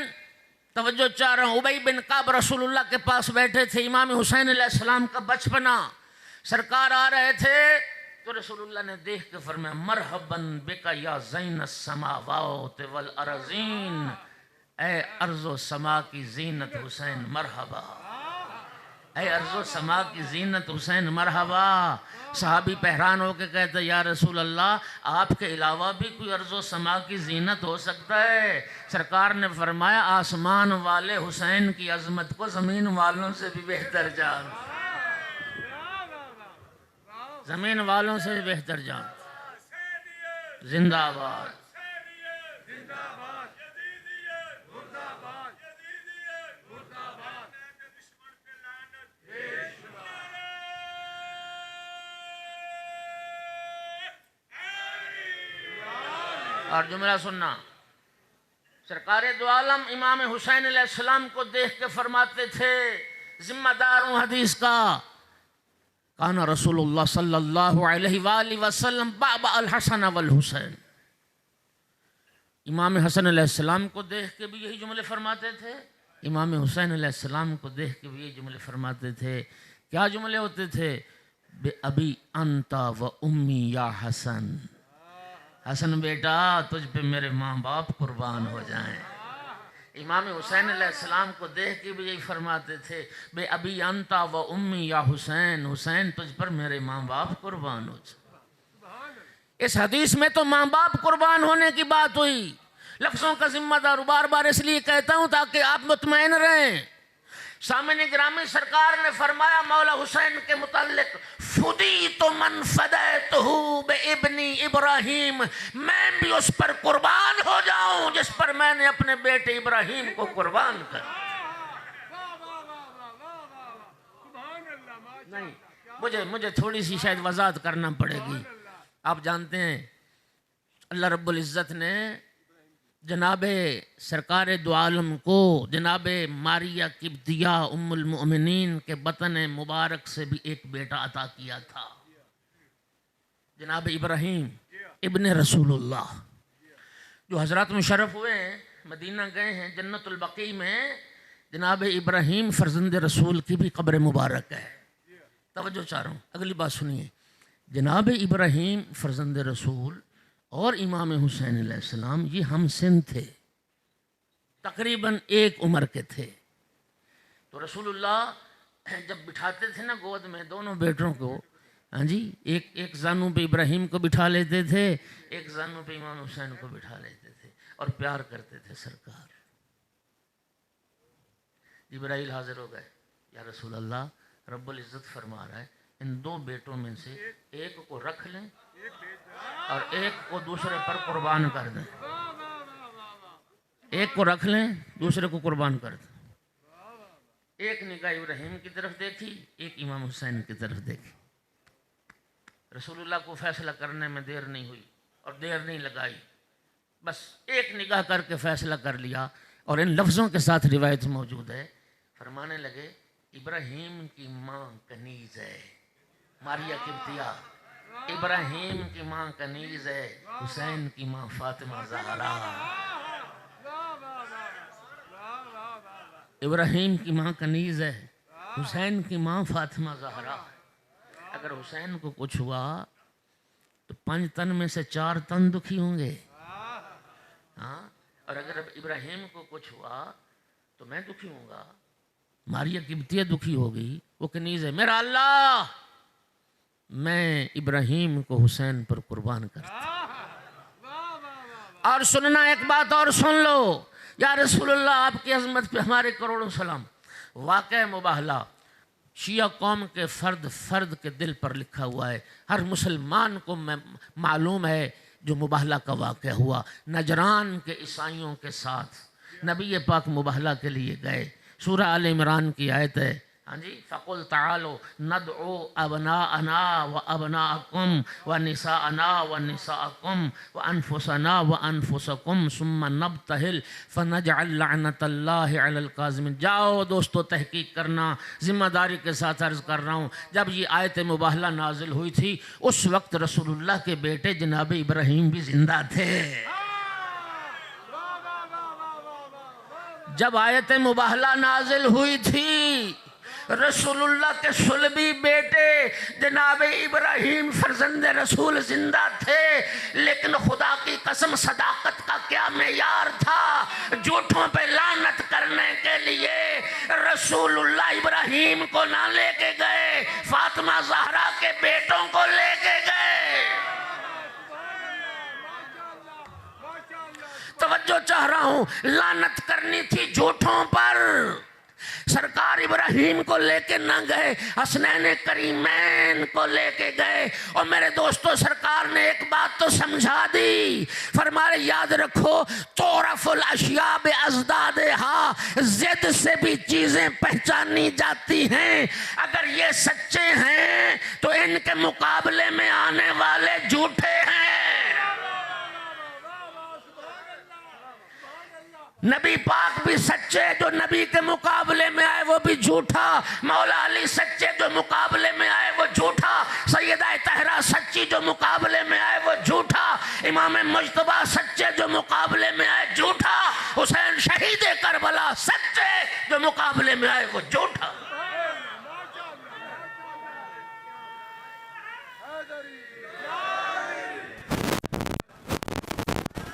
توجہ چاہ رہا ہوں۔ ابی بن کعب رسول اللہ کے پاس بیٹھے تھے، امام حسین علیہ السلام کا بچپنا، سرکار آ رہے تھے تو رسول اللہ نے دیکھ کے فرمایا مرحباً بکا یا زین السماوات والارضین، اے ارض و سما کی زینت حسین مرحبا، اے ارض و سما کی زینت حسین مرحبا۔ صحابی حیران ہو کے کہتے یا رسول اللہ آپ کے علاوہ بھی کوئی ارض و سما کی زینت ہو سکتا ہے؟ سرکار نے فرمایا آسمان والے حسین کی عظمت کو زمین والوں سے بھی بہتر جان، زمین والوں سے بھی بہتر جان۔ زندہ آباد۔ اور جملہ سننا، سرکار دو عالم امام حسین علیہ السلام کو دیکھ کے فرماتے تھے، ذمہ دار ہوں حدیث کا، کانا رسول اللہ صلی اللہ علیہ وآلہ وسلم بابا الحسن والحسین، امام حسن علیہ السلام کو دیکھ کے بھی یہی جملے فرماتے تھے، امام حسین علیہ السلام کو دیکھ کے بھی یہی جملے فرماتے تھے۔ کیا جملے ہوتے تھے؟ بے ابی انتا و امی یا حسن، حسن بیٹا تجھ پہ میرے ماں باپ قربان ہو جائیں۔ امام حسین علیہ السلام کو دیکھ کے بھی یہی فرماتے تھے، بے ابی انتا و امی یا حسین، حسین تجھ پر میرے ماں باپ قربان ہو جائیں۔ اس حدیث میں تو ماں باپ قربان ہونے کی بات ہوئی، لفظوں کا ذمہ دار بار بار اس لیے کہتا ہوں تاکہ آپ مطمئن رہیں۔ سامعین گرامی، سرکار نے فرمایا مولا حسین کے متعلق، فدیت من فدیتہ بابنی ابراہیم، میں بھی اس پر قربان ہو جاؤں جس پر میں نے اپنے بیٹے ابراہیم کو قربان کر نہیں، مجھے تھوڑی سی شاید وضاحت کرنا پڑے گی۔ آپ جانتے ہیں اللہ رب العزت نے جناب سرکار دو عالم کو جناب ماریہ قبطیہ ام المؤمنین کے بطن مبارک سے بھی ایک بیٹا عطا کیا تھا، جناب ابراہیم ابن رسول اللہ، جو حضرات مشرف ہوئے ہیں، مدینہ گئے ہیں، جنت البقیع میں جناب ابراہیم فرزند رسول کی بھی قبر مبارک ہے۔ توجہ چاہ رہا ہوں، اگلی بات سنیے، جناب ابراہیم فرزند رسول اور امام حسین علیہ السلام یہ ہم سن تھے، تقریباً ایک عمر کے تھے۔ تو رسول اللہ جب بٹھاتے تھے نا گود میں دونوں بیٹوں کو، ہاں جی، ایک زانو پہ ابراہیم کو بٹھا لیتے تھے، ایک زانو پہ امام حسین کو بٹھا لیتے تھے، اور پیار کرتے تھے سرکار۔ جبرائیل حاضر ہو گئے، یا رسول اللہ رب العزت فرما رہا ہے ان دو بیٹوں میں سے ایک کو رکھ لیں اور ایک کو دوسرے پر قربان کر دیں، ایک کو رکھ لیں دوسرے کو قربان کر دیں۔ ایک نگاہ ابراہیم کی طرف دیکھی، ایک امام حسین کی طرف دیکھی۔ رسول اللہ کو فیصلہ کرنے میں دیر نہیں ہوئی اور دیر نہیں لگائی، بس ایک نگاہ کر کے فیصلہ کر لیا، اور ان لفظوں کے ساتھ روایت موجود ہے، فرمانے لگے ابراہیم کی ماں کنیز ہے، ماریہ قبطیہ، ابراہیم کی ماں کنیز ہے، حسین کی ماں فاطمہ زہرا۔ ابراہیم کی ماں کنیز ہے، حسین کی ماں فاطمہ زہرا۔ اگر حسین کو کچھ ہوا تو 5 تن میں سے 4 تن دکھی ہوں گے، ہاں، اور اگر ابراہیم کو کچھ ہوا تو میں دکھی ہوں گا، ماریہ قبطیہ دکھی ہوگی، وہ کنیز ہے۔ میرا اللہ، میں ابراہیم کو حسین پر قربان کرتا۔ اور سننا، ایک بات اور سن لو، یا رسول اللہ آپ کی عظمت پہ ہمارے کروڑوں سلام۔ واقعہ مباہلہ شیعہ قوم کے فرد کے دل پر لکھا ہوا ہے، ہر مسلمان کو معلوم ہے جو مباہلہ کا واقعہ ہوا نجران کے عیسائیوں کے ساتھ۔ نبی پاک مباہلہ کے لیے گئے، سورہ آل عمران کی آیت ہے، ہاں جی، فَقُلْ تَعَالُوا نَدْعُوا أَبْنَاءَنَا وَأَبْنَاءَكُمْ وَنِسَاءَنَا وَنِسَاءَكُمْ وَأَنفُسَنَا وَأَنفُسَكُمْ ثُمَّ نَبْتَهِلْ فَنَجْعَلْ لَعْنَةَ اللَّهِ عَلَى الْكَاذِبِينَ۔ جاؤ دوستو تحقیق کرنا، ذمہ داری کے ساتھ عرض کر رہا ہوں، جب یہ آیت مباہلہ نازل ہوئی تھی اس وقت رسول اللہ کے بیٹے جناب ابراہیم بھی زندہ تھے۔ جب آیت مباہلہ نازل ہوئی تھی رسول اللہ کے صلبی بیٹے جناب ابراہیم فرزند رسول زندہ تھے، لیکن خدا کی قسم صداقت کا کیا معیار تھا، جھوٹوں پہ لعنت کرنے کے لیے رسول اللہ ابراہیم کو نہ لے کے گئے، فاطمہ زہرا کے بیٹوں کو لے کے گئے۔ توجہ چاہ رہا ہوں، لعنت کرنی تھی جھوٹوں پر، سرکار ابراہیم کو لے کے نہ گئے، حسنین کریمین کو لے کے گئے۔ اور میرے دوستو سرکار نے ایک بات تو سمجھا دی، فرمائے یاد رکھو تعرف الاشیاء بازدادہا، زد سے بھی چیزیں پہچانی جاتی ہیں، اگر یہ سچے ہیں تو ان کے مقابلے میں آنے والے جھوٹے ہیں۔ نبی پاک بھی سچے، جو نبی کے مقابلے میں آئے وہ بھی جھوٹا، مولا علی سچے جو مقابلے میں آئے وہ جھوٹا، سیدہ طاہرہ سچی جو مقابلے میں آئے وہ جھوٹا، امام مجتبیٰ سچے جو مقابلے میں آئے جھوٹا، حسین شہید کربلا سچے جو مقابلے میں آئے وہ جھوٹا۔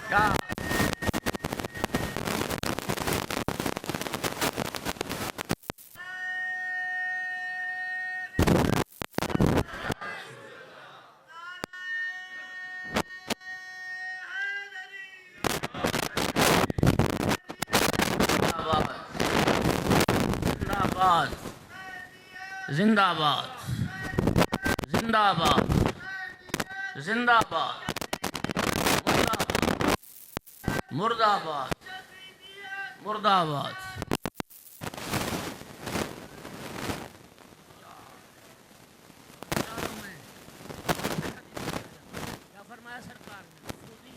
کیا زندہ آباد، زندہ آباد، زندہ آباد، مرد آباد، مرد آباد۔ کیا فرمایا سرکار نے؟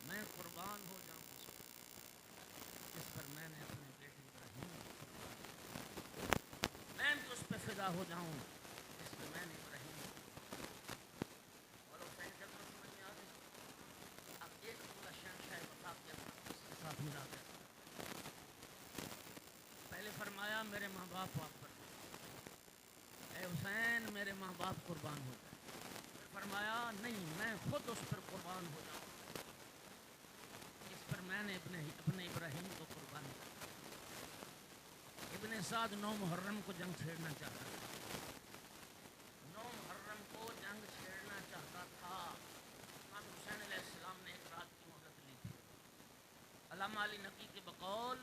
میں قربان ہو جاؤں جس پر میں نے اپنے بیٹے ابراہیم، میں تو اس پہ فدا ہو جاؤں جس پہ میں نے ابراہیم۔ اور حسین کے طرف سمجھ میں آ گئی۔ اب ایک پورا شہنشاہ وفا کے ساتھ ملا گیا۔ پہلے فرمایا میرے ماں باپ آپ پر، اے حسین میرے ماں باپ قربان ہو جائے۔ فرمایا نہیں، میں خود اس پر قربان ہو جاؤں جس پر میں نے اپنے ابراہیم کو قربان کیا۔ ابن سعد 9 محرم کو جنگ چھیڑنا چاہتا تھا، 9 محرم کو جنگ چھیڑنا چاہتا تھا۔ امام حسین علیہ السلام نے ایک رات کی مہلت لی تھی۔ علامہ علی نقی کے بقول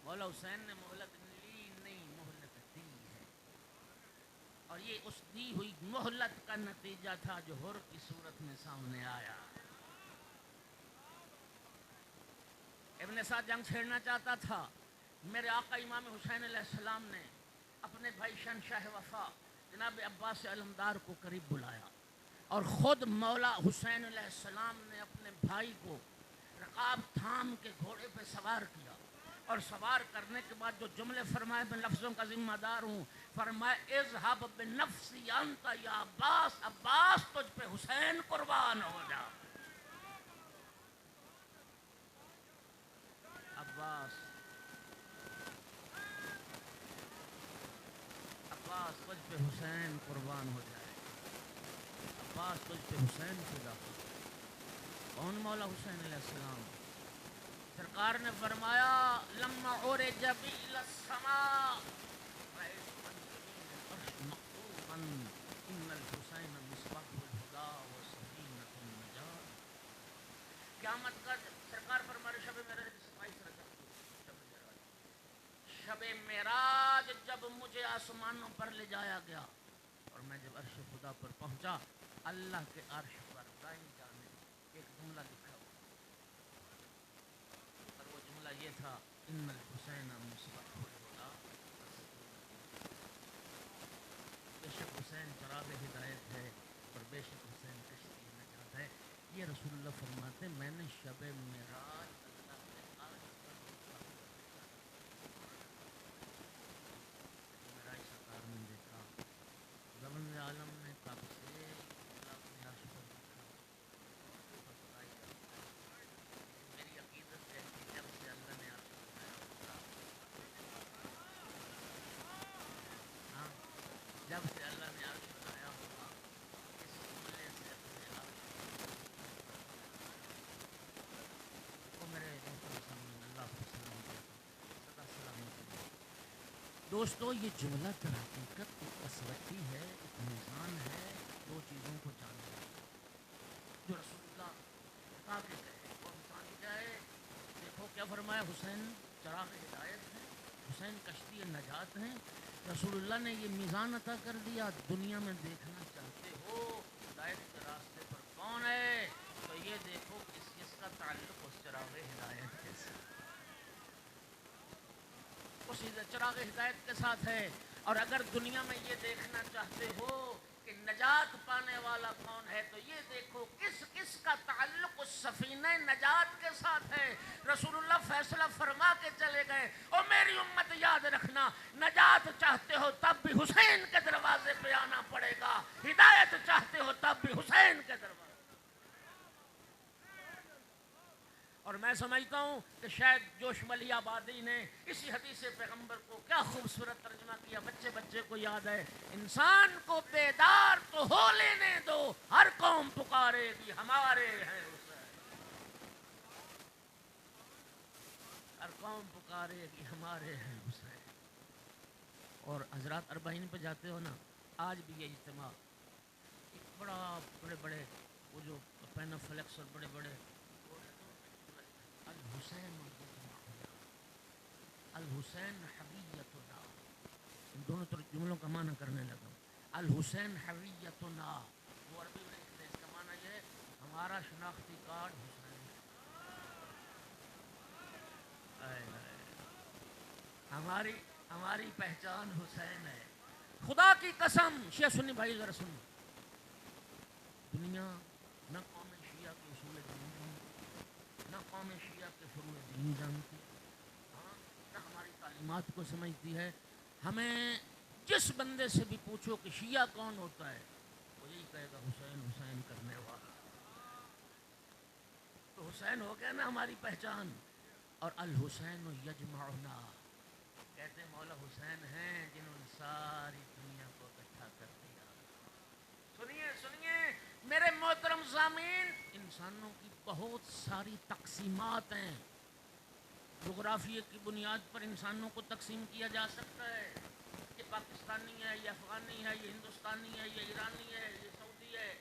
مولا حسین نے مہلت لی نہیں، مہلت دی ہے، اور یہ اس دی ہوئی مہلت کا نتیجہ تھا جو حر کی صورت میں سامنے آیا۔ ابن سعد جنگ چھیڑنا چاہتا تھا۔ میرے آقا امام حسین علیہ السلام نے اپنے بھائی شہنشاہ وفا جناب عباس علمدار کو قریب بلایا، اور خود مولا حسین علیہ السلام نے اپنے بھائی کو رقاب تھام کے گھوڑے پہ سوار کیا، اور سوار کرنے کے بعد جو جملے فرمائے میں لفظوں کا ذمہ دار ہوں، فرمائے اذهب بنفسی انت یا عباس، عباس تجھ پہ حسین قربان ہو جا۔ عباس تجھ پہ حسین قربان ہو جائے، عباس تجھ پہ حسین فدا ہو۔ کون؟ مولا حسین علیہ السلام۔ سرکار نے فرمایا لما عرج بی الی السماء رأیت من العرش مکتوبا ان الحسین مصباح الہدی و سفینۃ النجات۔ قیامت کا سرکار فرما رہے شب معراج کی صفائی سے رکھا، شب معراج جب مجھے آسمانوں پر لے جایا گیا اور میں جب عرش خدا پر پہنچا، اللہ کے عرش پر دائیں جانب ایک جملہ لکھا ہوا، اور وہ جملہ یہ تھا ان الحسین مصباح الہدی، بے شک حسین چراغ ہدایت ہے اور بے شک حسین کشتی نجات ہے۔ یہ رسول اللہ فرماتے میں نے شب معراج اللہ کے عرش پر سرکار نے دیکھا، زمین عالم نے کب سے اللہ اپنے عرش پر رکھا، میری عقیدت ہے کہ جب سے اللہ نے عرش بنایا ہوگا، ہاں جب سے اللہ نے عرش بنایا ہوگا، اس جملے سے اپنے عرش کو میرے اللہ کو سلام سدا سلامت۔ دوستو یہ جملہ در حقیقت ایک اسوتی ہے، ایک میزان ہے، دو چیزوں کو جاننا جو رسول اللہ بتا کے گئے، اور بتا کے گئے۔ دیکھو کیا فرمایا، حسین چراغ ہدایت ہے، حسین کشتی نجات ہیں۔ رسول اللہ نے یہ میزان عطا کر دیا، دنیا میں دیکھنا چاہتے ہو ہدایت کے راستے پر کون ہے، تو یہ دیکھو کس کا تعلق اس چراغ ہدایت کے ساتھ، اسی چراغ ہدایت کے ساتھ ہے۔ اور اگر دنیا میں یہ دیکھنا چاہتے ہو کہ نجات پانے والا کون ہے، تو یہ دیکھو کس کس کا تعلق اس سفینہ نجات کے ساتھ ہے۔ رسول اللہ فیصلہ فرما کے چلے گئے، اور میری امت یاد رکھنا، نجات چاہتے ہو تب بھی حسین کے دروازے پہ آنا پڑے گا، ہدایت چاہتے ہو تب بھی حسین کے دروازے۔ اور میں سمجھتا ہوں کہ شاید جوش ملی آبادی نے اسی حدیث پیغمبر کو کیا خوبصورت ترجمہ کیا، بچے بچے کو یاد ہے، انسان کو بیدار تو ہو لینے دو، ہر قوم پکارے گی ہمارے ہیں حسین، ہر قوم پکارے گی ہمارے ہیں حسین۔ اور حضرات اربعین پہ جاتے ہو نا، آج بھی یہ اجتماع ایک بڑے بڑے وہ جو پین فلیکس اور بڑے بڑے الحسین الحسین حویتنا، ان دونوں جملوں کا معنی کرنے لگا ہوں۔ الحسین حویتنا، وہ عربی میں لکھتے ہیں، اس کا معنی یہ ہے ہمارا شناختی کارڈ حسین ہے، ہماری پہچان حسین ہے۔ خدا کی قسم، شیعہ سنی بھائی ذرا سنو، دنیا نہ قوم شیعہ کے اصول دین جانتی، نہ قوم شیعہ کے فروع دین جانتی، نہ ہماری تعلیمات کو سمجھتی ہے۔ ہمیں جس بندے سے بھی پوچھو کہ شیعہ کون ہوتا ہے، وہ یہی کہے گا حسین حسین کرنے والا۔ تو حسین ہو گیا نا ہماری پہچان۔ اور الحسین یجمعنا، کہتے ہیں مولا حسین ہیں جنہوں نے ساری دنیا کو اکٹھا کر دیا۔ سنیے میرے محترم سامعین، انسانوں کی بہت ساری تقسیمات ہیں، جغرافیے کی بنیاد پر انسانوں کو تقسیم کیا جا سکتا ہے، یہ پاکستانی ہے، یہ افغانی ہے، یہ ہندوستانی ہے، یہ ایرانی ہے، یہ سعودی ہے۔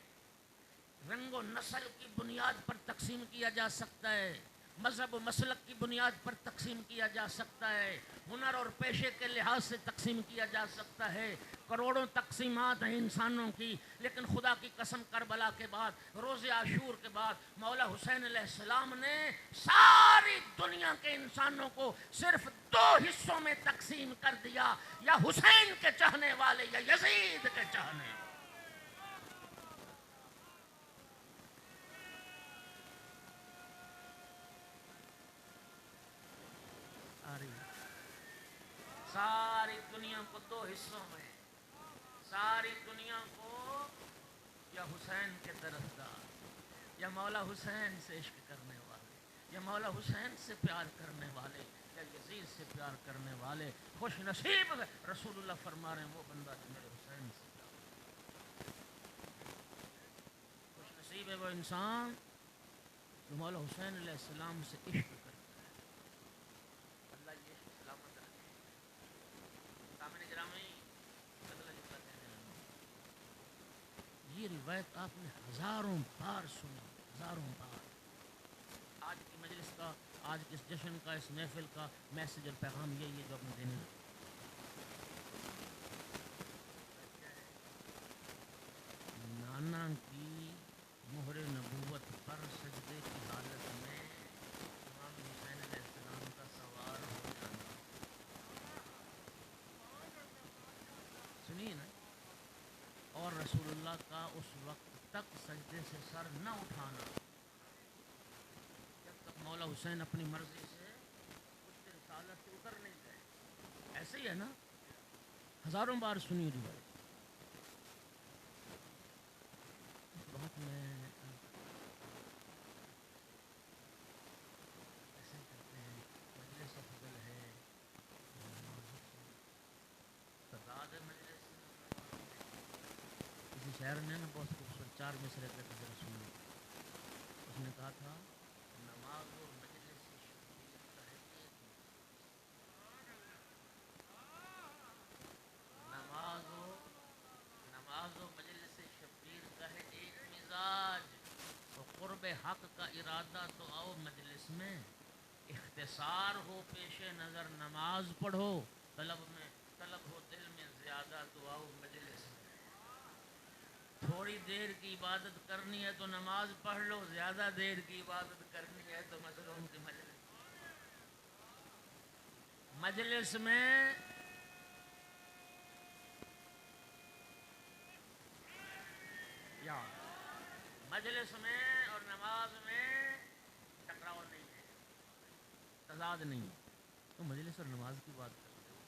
رنگ و نسل کی بنیاد پر تقسیم کیا جا سکتا ہے، مذہب و مسلک کی بنیاد پر تقسیم کیا جا سکتا ہے، ہنر اور پیشے کے لحاظ سے تقسیم کیا جا سکتا ہے۔ کروڑوں تقسیمات ہیں انسانوں کی، لیکن خدا کی قسم کربلا کے بعد، روز عاشور کے بعد، مولا حسین علیہ السلام نے ساری دنیا کے انسانوں کو صرف دو حصوں میں تقسیم کر دیا، یا حسین کے چاہنے والے یا یزید کے چاہنے والے۔ ساری دنیا کو دو حصوں میں، ساری دنیا کو یا حسین کے طرفدار، یا مولا حسین سے عشق کرنے والے، یا مولا حسین سے پیار کرنے والے، یا یزید سے پیار کرنے والے۔ خوش نصیب رسول اللہ فرما رہے ہیں وہ بندہ جو میرے حسین سے پیار، خوش نصیب ہے وہ انسان جو مولا حسین علیہ السلام سے عشق کرتا ہے۔ اللہ یہ عشق سلامت رکھے۔ سامنے گرامی، یہ روایت آپ نے ہزاروں بار سنی، ہزاروں بار۔ آج کی مجلس کا، آج کے اس جشن کا، اس محفل کا میسج اور پیغام یہی ہے جو اپنے دینے لگے۔ نانا کی مہر نبوت پر سجدے کی حالت میں امام حسین علیہ السلام کا سوار ہو جانا، سنیے نا، اور رسول اللہ کا اس وقت تک سجدے سے سر نہ اٹھانا جب تک مولا حسین اپنی مرضی سے اس رسالت سے اتر نہیں گئے۔ ایسے ہی ہے نا، ہزاروں بار سنی روایت۔ بہت میں ایسے کرتے ہیں، مجلس افضل ہے، تعداد مجلس۔ کسی شاعر نے نا بہت خوبصورت 4 مصرے کا ذرا سنی، اس نے کہا تھا نماز و مجلس شبیر کا ہے ایک، نماز و مجلس شبیر کا ہے ایک مزاج، تو قرب حق کا ارادہ تو آؤ مجلس میں، اختصار ہو پیش نظر نماز پڑھو، طلب ہو دل میں زیادہ تو آؤ مجلس میں۔ تھوڑی دیر کی عبادت کرنی ہے تو نماز پڑھ لو، زیادہ دیر کی عبادت کرنی ہے تو مظلوم کی مجلس میں مجلس میں اور نماز میں ٹکراؤ نہیں ہے، تضاد نہیں ہے، تو مجلس اور نماز کی بات کرتے ہو،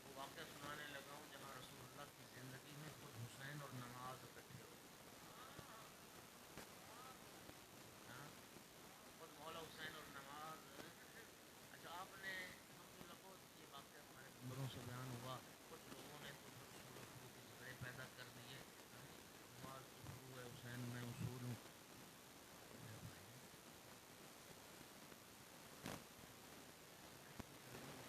وہ واقعہ سنانے لگا ہوں جہاں رسول اللہ کی زندگی میں خود حسین اور نماز اکٹھے ہو، ہاں، خود مولا حسین اور نماز۔ اچھا آپ نے ہم جو لگو یہ واقعہ ہمارے نمبروں سے بیان ہوا، کچھ لوگوں نے تو پھر اصول و فروع کے جھگڑے پیدا کر دیے، نماز تو فروع ہے، حسین میں اصول ہوں۔ میرے بھائی ایسی گرمی میں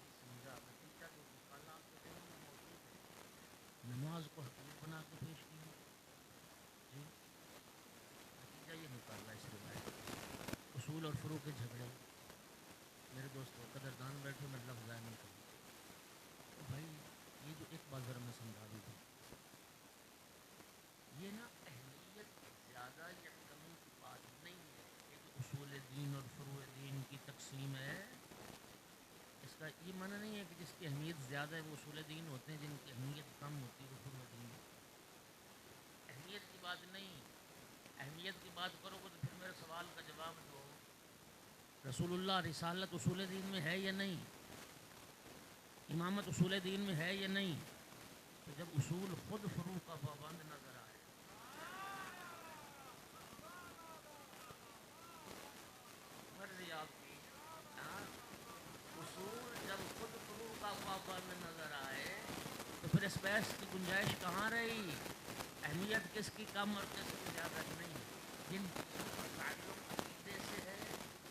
یہ سمجھا نتیجہ جو نکالا آپ کے ذہن میں موجود ہے، نماز کو حقیر بنا کے پیش کیا، جی نتیجہ یہ نکالا اس روایت کا، اصول اور فروع کے جھگڑے۔ میرے دوستو قدردان بیٹھے، میں لفظ ضائع نہیں کروں، تو بھائی یہ جو ایک بات ذرا میں سمجھا بھی دوں، یہ نا اہمیت زیادہ یا کمی کی بات نہیں ہے، یہ جو اصول دین اور فروع دین کی تقسیم ہے، اس کا یہ معنی نہیں ہے کہ جس کی اہمیت زیادہ ہے وہ اصول دین ہوتے ہیں، جن کی اہمیت کم ہوتی ہے وہ فروع دین ہوتے ہیں۔ اہمیت کی بات نہیں، اہمیت کی بات کرو گے تو پھر میرے سوال کا جواب دو، رسول اللہ رسالت اصول دین میں ہے یا نہیں؟ امامت اصول دین میں ہے یا نہیں؟ تو جب اصول خود فروع کا پابند نظر آئے، مرضی آپ کی، ہاں، اصول جب خود فروع کا پابند نظر آئے تو پھر اس بحث کی گنجائش کہاں رہی؟ اہمیت کس کی کم اور کس کی زیادہ نہیں، جن چیزوں کا تعلق عقیدے سے ہے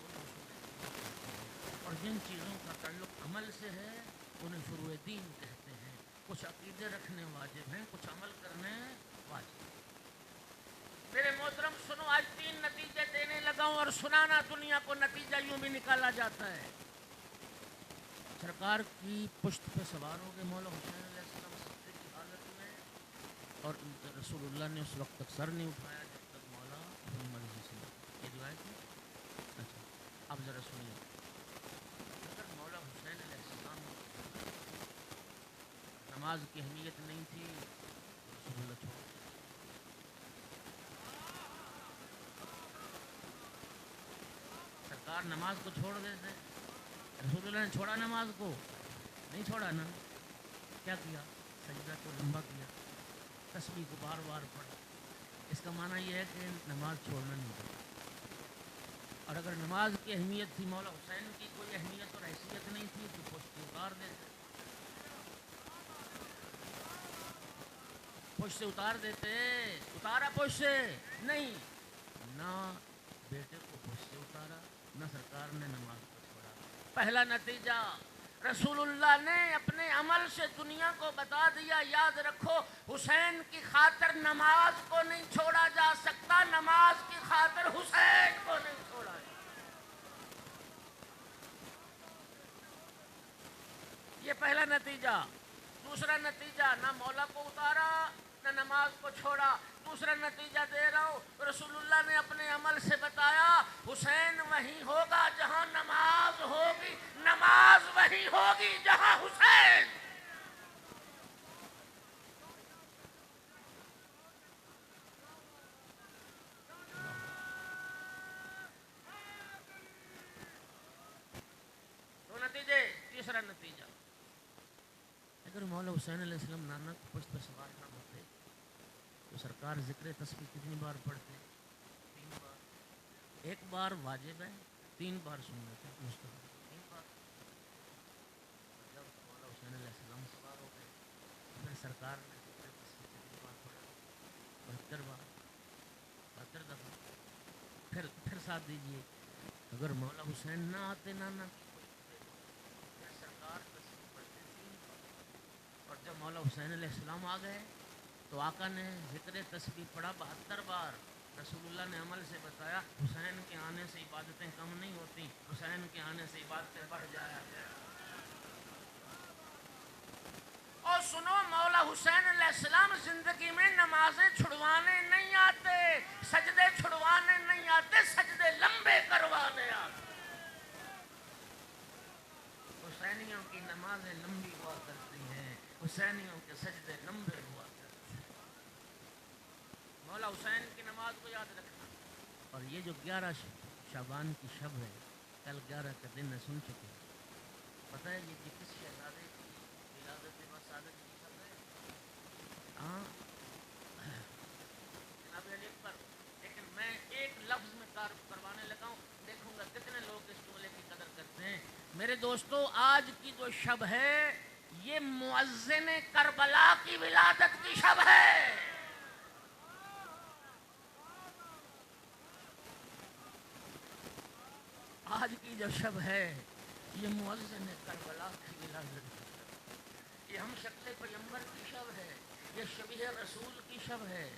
انہیں اصول دین کہتے ہیں، اور جن چیزوں کا تعلق عمل سے ہے انہیں فروع دین کہتے ہیں۔ کچھ عقیدے رکھنے واجب ہیں، کچھ عمل کرنے واجب ہیں۔ میرے محترم سنو، آج 3 نتیجے دینے لگا ہوں، اور سنانا دنیا کو نتیجہ یوں بھی نکالا جاتا ہے۔ سرکار کی پشت پہ سوار ہو گئے مولا حسین علیہ السلام سجدے کی حالت میں، اور رسول اللہ نے اس وقت تک سر نہیں اٹھایا جب تک مولا اپنی مرضی سے نہیں، یہ روایت ہے۔ اچھا اب ذرا سنیے، اگر مولا حسین علیہ السلام نماز کی اہمیت نہیں تھی تو رسول اللہ چھوڑ دیتے، سرکار نماز کو چھوڑ دیتے، رسول اللہ نے چھوڑا نماز کو؟ نہیں چھوڑا نا، کیا کیا؟ سجدہ کو لمبا کیا، تسبیح کو بار بار پڑھا۔ اس کا معنی یہ ہے کہ نماز چھوڑنا نہیں تھا، اور اگر نماز کی اہمیت تھی، مولا حسین کی کوئی اہمیت اور حیثیت نہیں تھی تو پشت سے اتار دیتے، پشت سے اتار دیتے، اتارا پشت سے نہیں، نہ بیٹے کو پشت سے اتارا، نہ سرکار نے نماز کو چھوڑا۔ پہلا نتیجہ، رسول اللہ نے اپنے عمل سے دنیا کو بتا دیا، یاد رکھو حسین کی خاطر نماز کو نہیں چھوڑا جا سکتا، نماز کی خاطر حسین کو نہیں چھوڑا جا سکتا۔ یہ پہلا نتیجہ۔ دوسرا نتیجہ، نہ مولا کو اتارا نہ نماز کو چھوڑا۔ دوسرا نتیجہ دے رہا ہوں، رسول اللہ نے اپنے عمل سے بتایا حسین وہیں ہوگا جہاں نماز ہوگی، نماز وہیں ہوگی جہاں حسین۔ دو نتیجے۔ تیسرا نتیجہ، اگر مولا حسین علیہ السلام نانا کی پشت پہ سوار نہ ہوتے تو سرکار ذکر تسبیح کتنی بار پڑھتے؟ 3 بار، 1 بار واجب ہے، 3 بار سنت ہے، مستحب 3 بار۔ اور جب مولا حسین علیہ السلام سوار ہو گئے پھر سرکار نے ذکر تسبیح کتنی بار پڑھا؟ 72 بار، 72 دفعہ۔ پھر ساتھ دیجئے، اگر مولا حسین نہ آتے نانا کی پشت پہ تو پھر سرکار تسبیح پڑھتے 3 بار، اور جب مولا حسین علیہ السلام آ گئے تو آقا نے ذکر تسبیح پڑھا 72 بار۔ رسول اللہ نے عمل سے بتایا حسین کے آنے سے عبادتیں کم نہیں ہوتی، حسین کے آنے سے عبادتیں بڑھ جایا کریں۔ اور سنو، مولا حسین علیہ السلام زندگی میں نمازیں چھڑوانے نہیں آتے، سجدے چھڑوانے نہیں آتے، سجدے لمبے کروانے آتے۔ حسینیوں کی نمازیں لمبی ہوا کرتی ہیں، حسینیوں کے سجدے لمبے ہوا کرتے ہیں۔ مولا حسین کی نماز کو یاد رکھنا. اور یہ جو 11 شعبان کی شب ہے، کل 11 کا دن سن چکے ہیں. پتہ ہے یہ کس شہزادے کی ولادت مسعادت کی شب ہے؟ ہاں جناب علی اکبر. لیکن میں ایک لفظ میں کروانے لگا ہوں، دیکھوں گا کتنے لوگ اس جملے کی قدر کرتے ہیں. میرے دوستو، آج کی جو شب ہے یہ مؤذن کربلا کی ولادت کی شب ہے. آج کی جو شب ہے یہ مؤذن کربلا کی ولادت کی شب. یہ ہم شکل پیغمبر کی شب ہے، یہ شبیہ رسول کی شب ہے،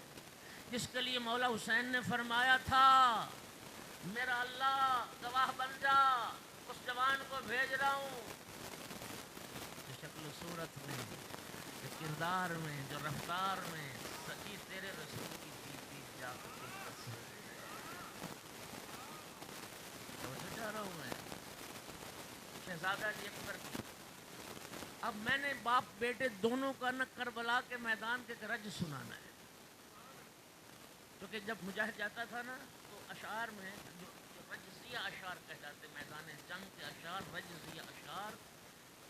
جس کے لیے مولا حسین نے فرمایا تھا میرا اللہ گواہ بن جا، اس جوان کو بھیج رہا ہوں جو شکل و صورت میں، جو کردار میں، جو رفتار میں سچی تیرے رسول کی جیتی جا جا رہا ہوں میں شہزادہ علی اکبر کی. اب میں نے باپ بیٹے دونوں کا نہ کربلا کے میدان کے رج سنانا ہے، کیونکہ جب مجاہد جاتا تھا نا تو اشعار میں جو رجزیہ اشعار کہلاتے، میدان جنگ کے اشعار رجزیہ اشعار،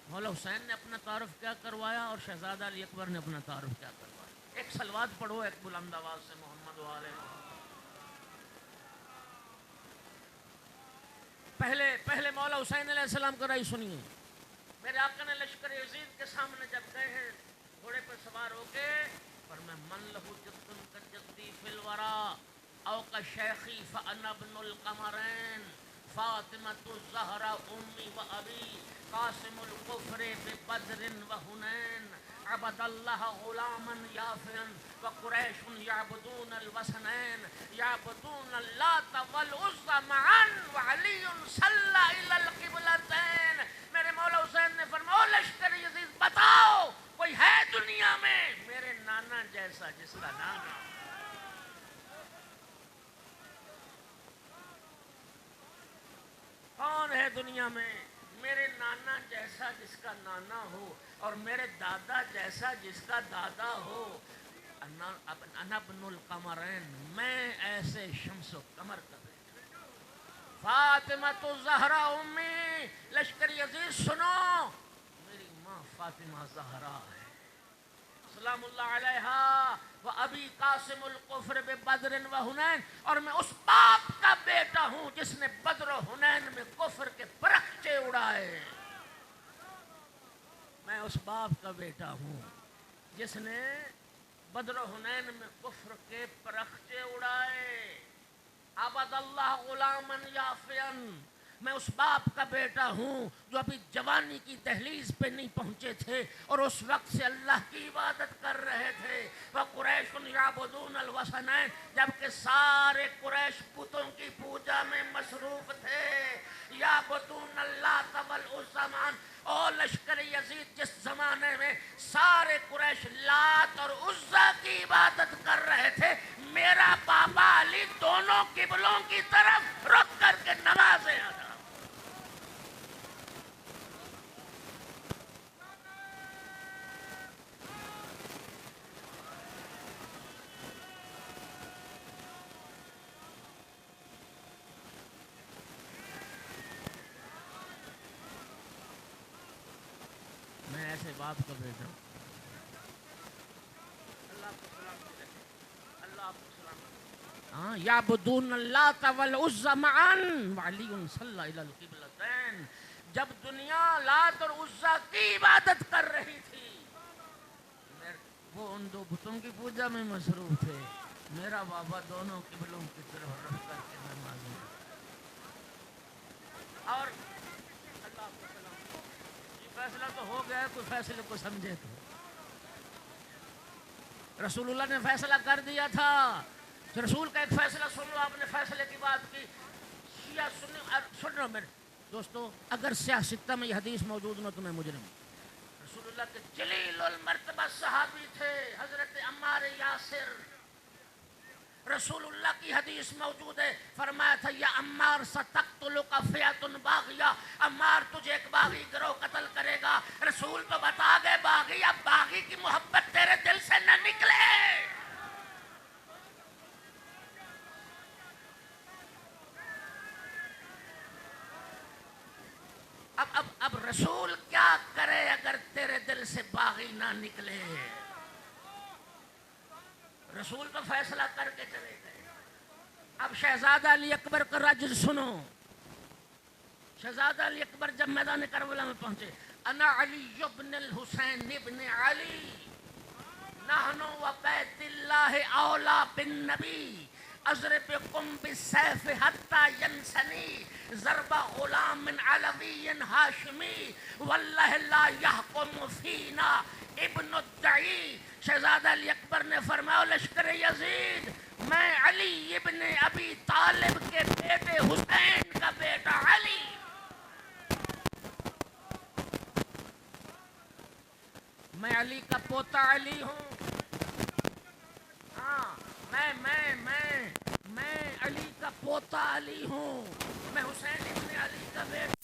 مولا حسین نے اپنا تعارف کیا کروایا اور شہزادہ علی اکبر نے اپنا تعارف کیا کروایا. ایک صلوات پڑھو ایک بلند آواز سے، محمد و آل محمد. پہلے مولا حسین علیہ السلام کا رائے سنیے. میرے آقا نے لشکر یزید کے سامنے جب گئے ہیں گھوڑے پر سوار ہو کے، فرمایا من لہو جدن کجدی فی الورا او کا شیخی فانا ابن القمرین فاطمۃ الزہرا امی و ابی قاسم الکفر ببدر و حنین عبد اللہ غلاما یافعا وقریش یعبدون الوثنین یعبدون اللات والعزى معا وعلی صلی الی القبلتین. میرے مولا حسین نے فرمایا لشکر یزید بتاؤ کوئی ہے دنیا میں میرے نانا جیسا جس کا نانا. کون ہے دنیا میں میرے نانا جیسا جس کا نانا ہو اور میرے دادا جیسا جس کا دادا ہو. انا ابن القمرین، میں ایسے شمس و قمر کا بیٹا. فاطمۃ الزہرا امی، لشکر یزید سنو میری ماں فاطمہ زہرا ہے سلام اللہ علیہا، و ابی قاسم الکفر ببدر و حنین، اور میں اس باپ کا بیٹا ہوں جس نے بدر و حنین میں کفر کے پرخچے اڑائے. میں اس باپ کا بیٹا ہوں جس نے بدر و حنین میں کفر کے پرخچے اڑائے. عبد اللہ غلاما یافعا، میں اس باپ کا بیٹا ہوں جو ابھی جوانی کی دہلیز پہ نہیں پہنچے تھے اور اس وقت سے اللہ کی عبادت کر رہے تھے. وقریش یعبدون الوثنین، جبکہ سارے قریش بتوں کی پوجا میں مصروف تھے. یعبدون اللات والعزى معا، او لشکر یزید جس زمانے میں سارے قریش لات اور عزیٰ کی عبادت کر رہے تھے، میرا بابا علی دونوں قبلوں کی طرف رخ کر کے نمازیں ادا. میں ایسے باپ کا بیٹا ہوں. اللہ آپ کو سلامتی رکھے، اللہ آپ کو سلامتی رکھے. ہاں، یعبدون اللات والعزى معا وعلی صلی الی القبلتین. جب دنیا لات اور عزیٰ کی عبادت کر رہی تھی وہ ان دو بتوں کی پوجا میں مصروف تھے، میرا بابا دونوں قبلوں کی طرف رخ کر کے نمازیں. اور اللہ آپ کو سلام. یہ فیصلہ تو ہو گیا ہے، کوئی فیصلے کو سمجھے تو. رسول اللہ نے فیصلہ کر دیا تھا. رسول کا ایک فیصلہ سن لو. آپ نے فیصلے کی بات کی، شیعہ سن رہا میرے دوستو. اگر سیاستہ میں یہ حدیث موجود نہ تو میں مجرم ہوں. رسول اللہ کے جلیل المرتبہ صحابی تھے حضرت عمار یاسر. رسول اللہ کی حدیث موجود ہے، فرمایا تھا یا عمار ستقتلک فئۃ باغیہ، عمار تجھے ایک باغی گروہ قتل کرے گا. رسول تو بتا گئے باغی، اب باغی کی محبت تیرے دل سے نہ نکلے. رسول کیا کرے اگر تیرے دل سے باغی نہ نکلے؟ رسول تو فیصلہ کر کے چلے گئے. اب شہزادہ علی اکبر کا رجز سنو. شہزادہ علی اکبر جب میدان کربلا میں پہنچے، انا علی ابن الحسین ابن علی نحن و بیت اللہ اولا بالنبی اضربکم بالسیف حتی ینسنی ضرب غلام من علوی ہاشمی واللہ لا یحکم فینا ابن الدعی. شہزادہ علی اکبر نے فرمایا لشکر یزید، میں علی ابن ابی طالب کے بیٹے حسین کا بیٹا علی، میں علی کا پوتا علی ہوں. ہاں میں علی کا پوتا علی ہوں، میں حسین ابن علی کا بیٹا.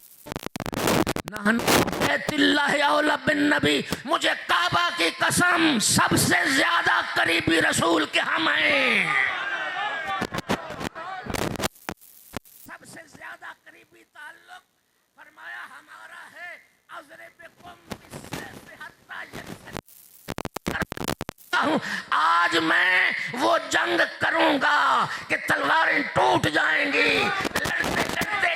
نحن بیت اللہ اولا بالنبی، مجھے کعبہ کی قسم سب سے زیادہ قریبی رسول کے ہم ہیں. سب سے زیادہ قریبی تعلق فرمایا ہمارا ہے. اضربکم بالسیف حتی ینسنی. آج میں وہ جنگ کروں گا کہ تلواریں ٹوٹ جائیں گی، لڑتے لڑتے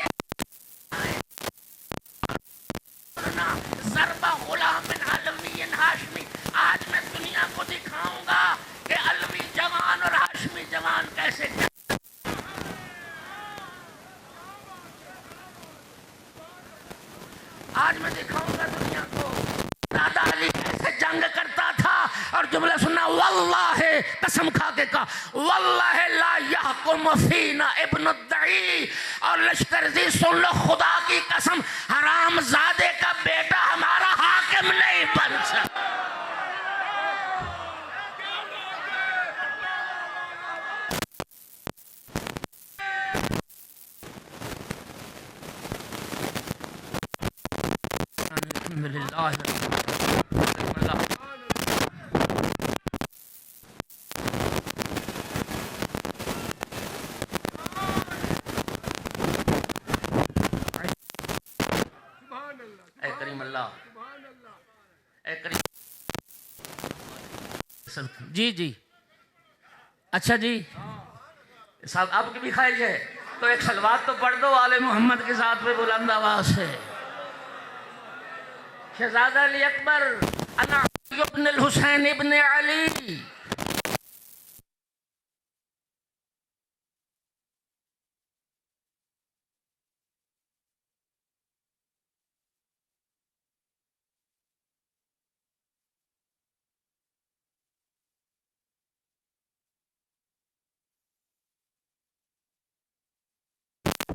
ضرب غلام علوی ہاشمی. آج میں دنیا کو دکھاؤں گا کہ علوی جوان اور ہاشمی جوان کیسے. آج میں دکھاؤں گا دنیا کو دادا علی کیسے جنگ کرتا تھا. اور جملہ سننا، واللہ قسم کھا کے کہا واللہ لا یحکم فینا ابن الدعی. اور لشکر زی سن لو، خدا کی قسم حرام زادے کا بیٹا ہمارا حاکم نہیں بن سکتا. الحمدللہ. اے کریم اللہ، اے کریم. جی اچھا جی صاحب، آپ کی بھی خواہش ہے تو ایک صلوات تو پڑھ دو آل محمد کے ساتھ میں بلند آواز سے. شہزادہ علی اکبر انا علی ابن الحسین ابن علی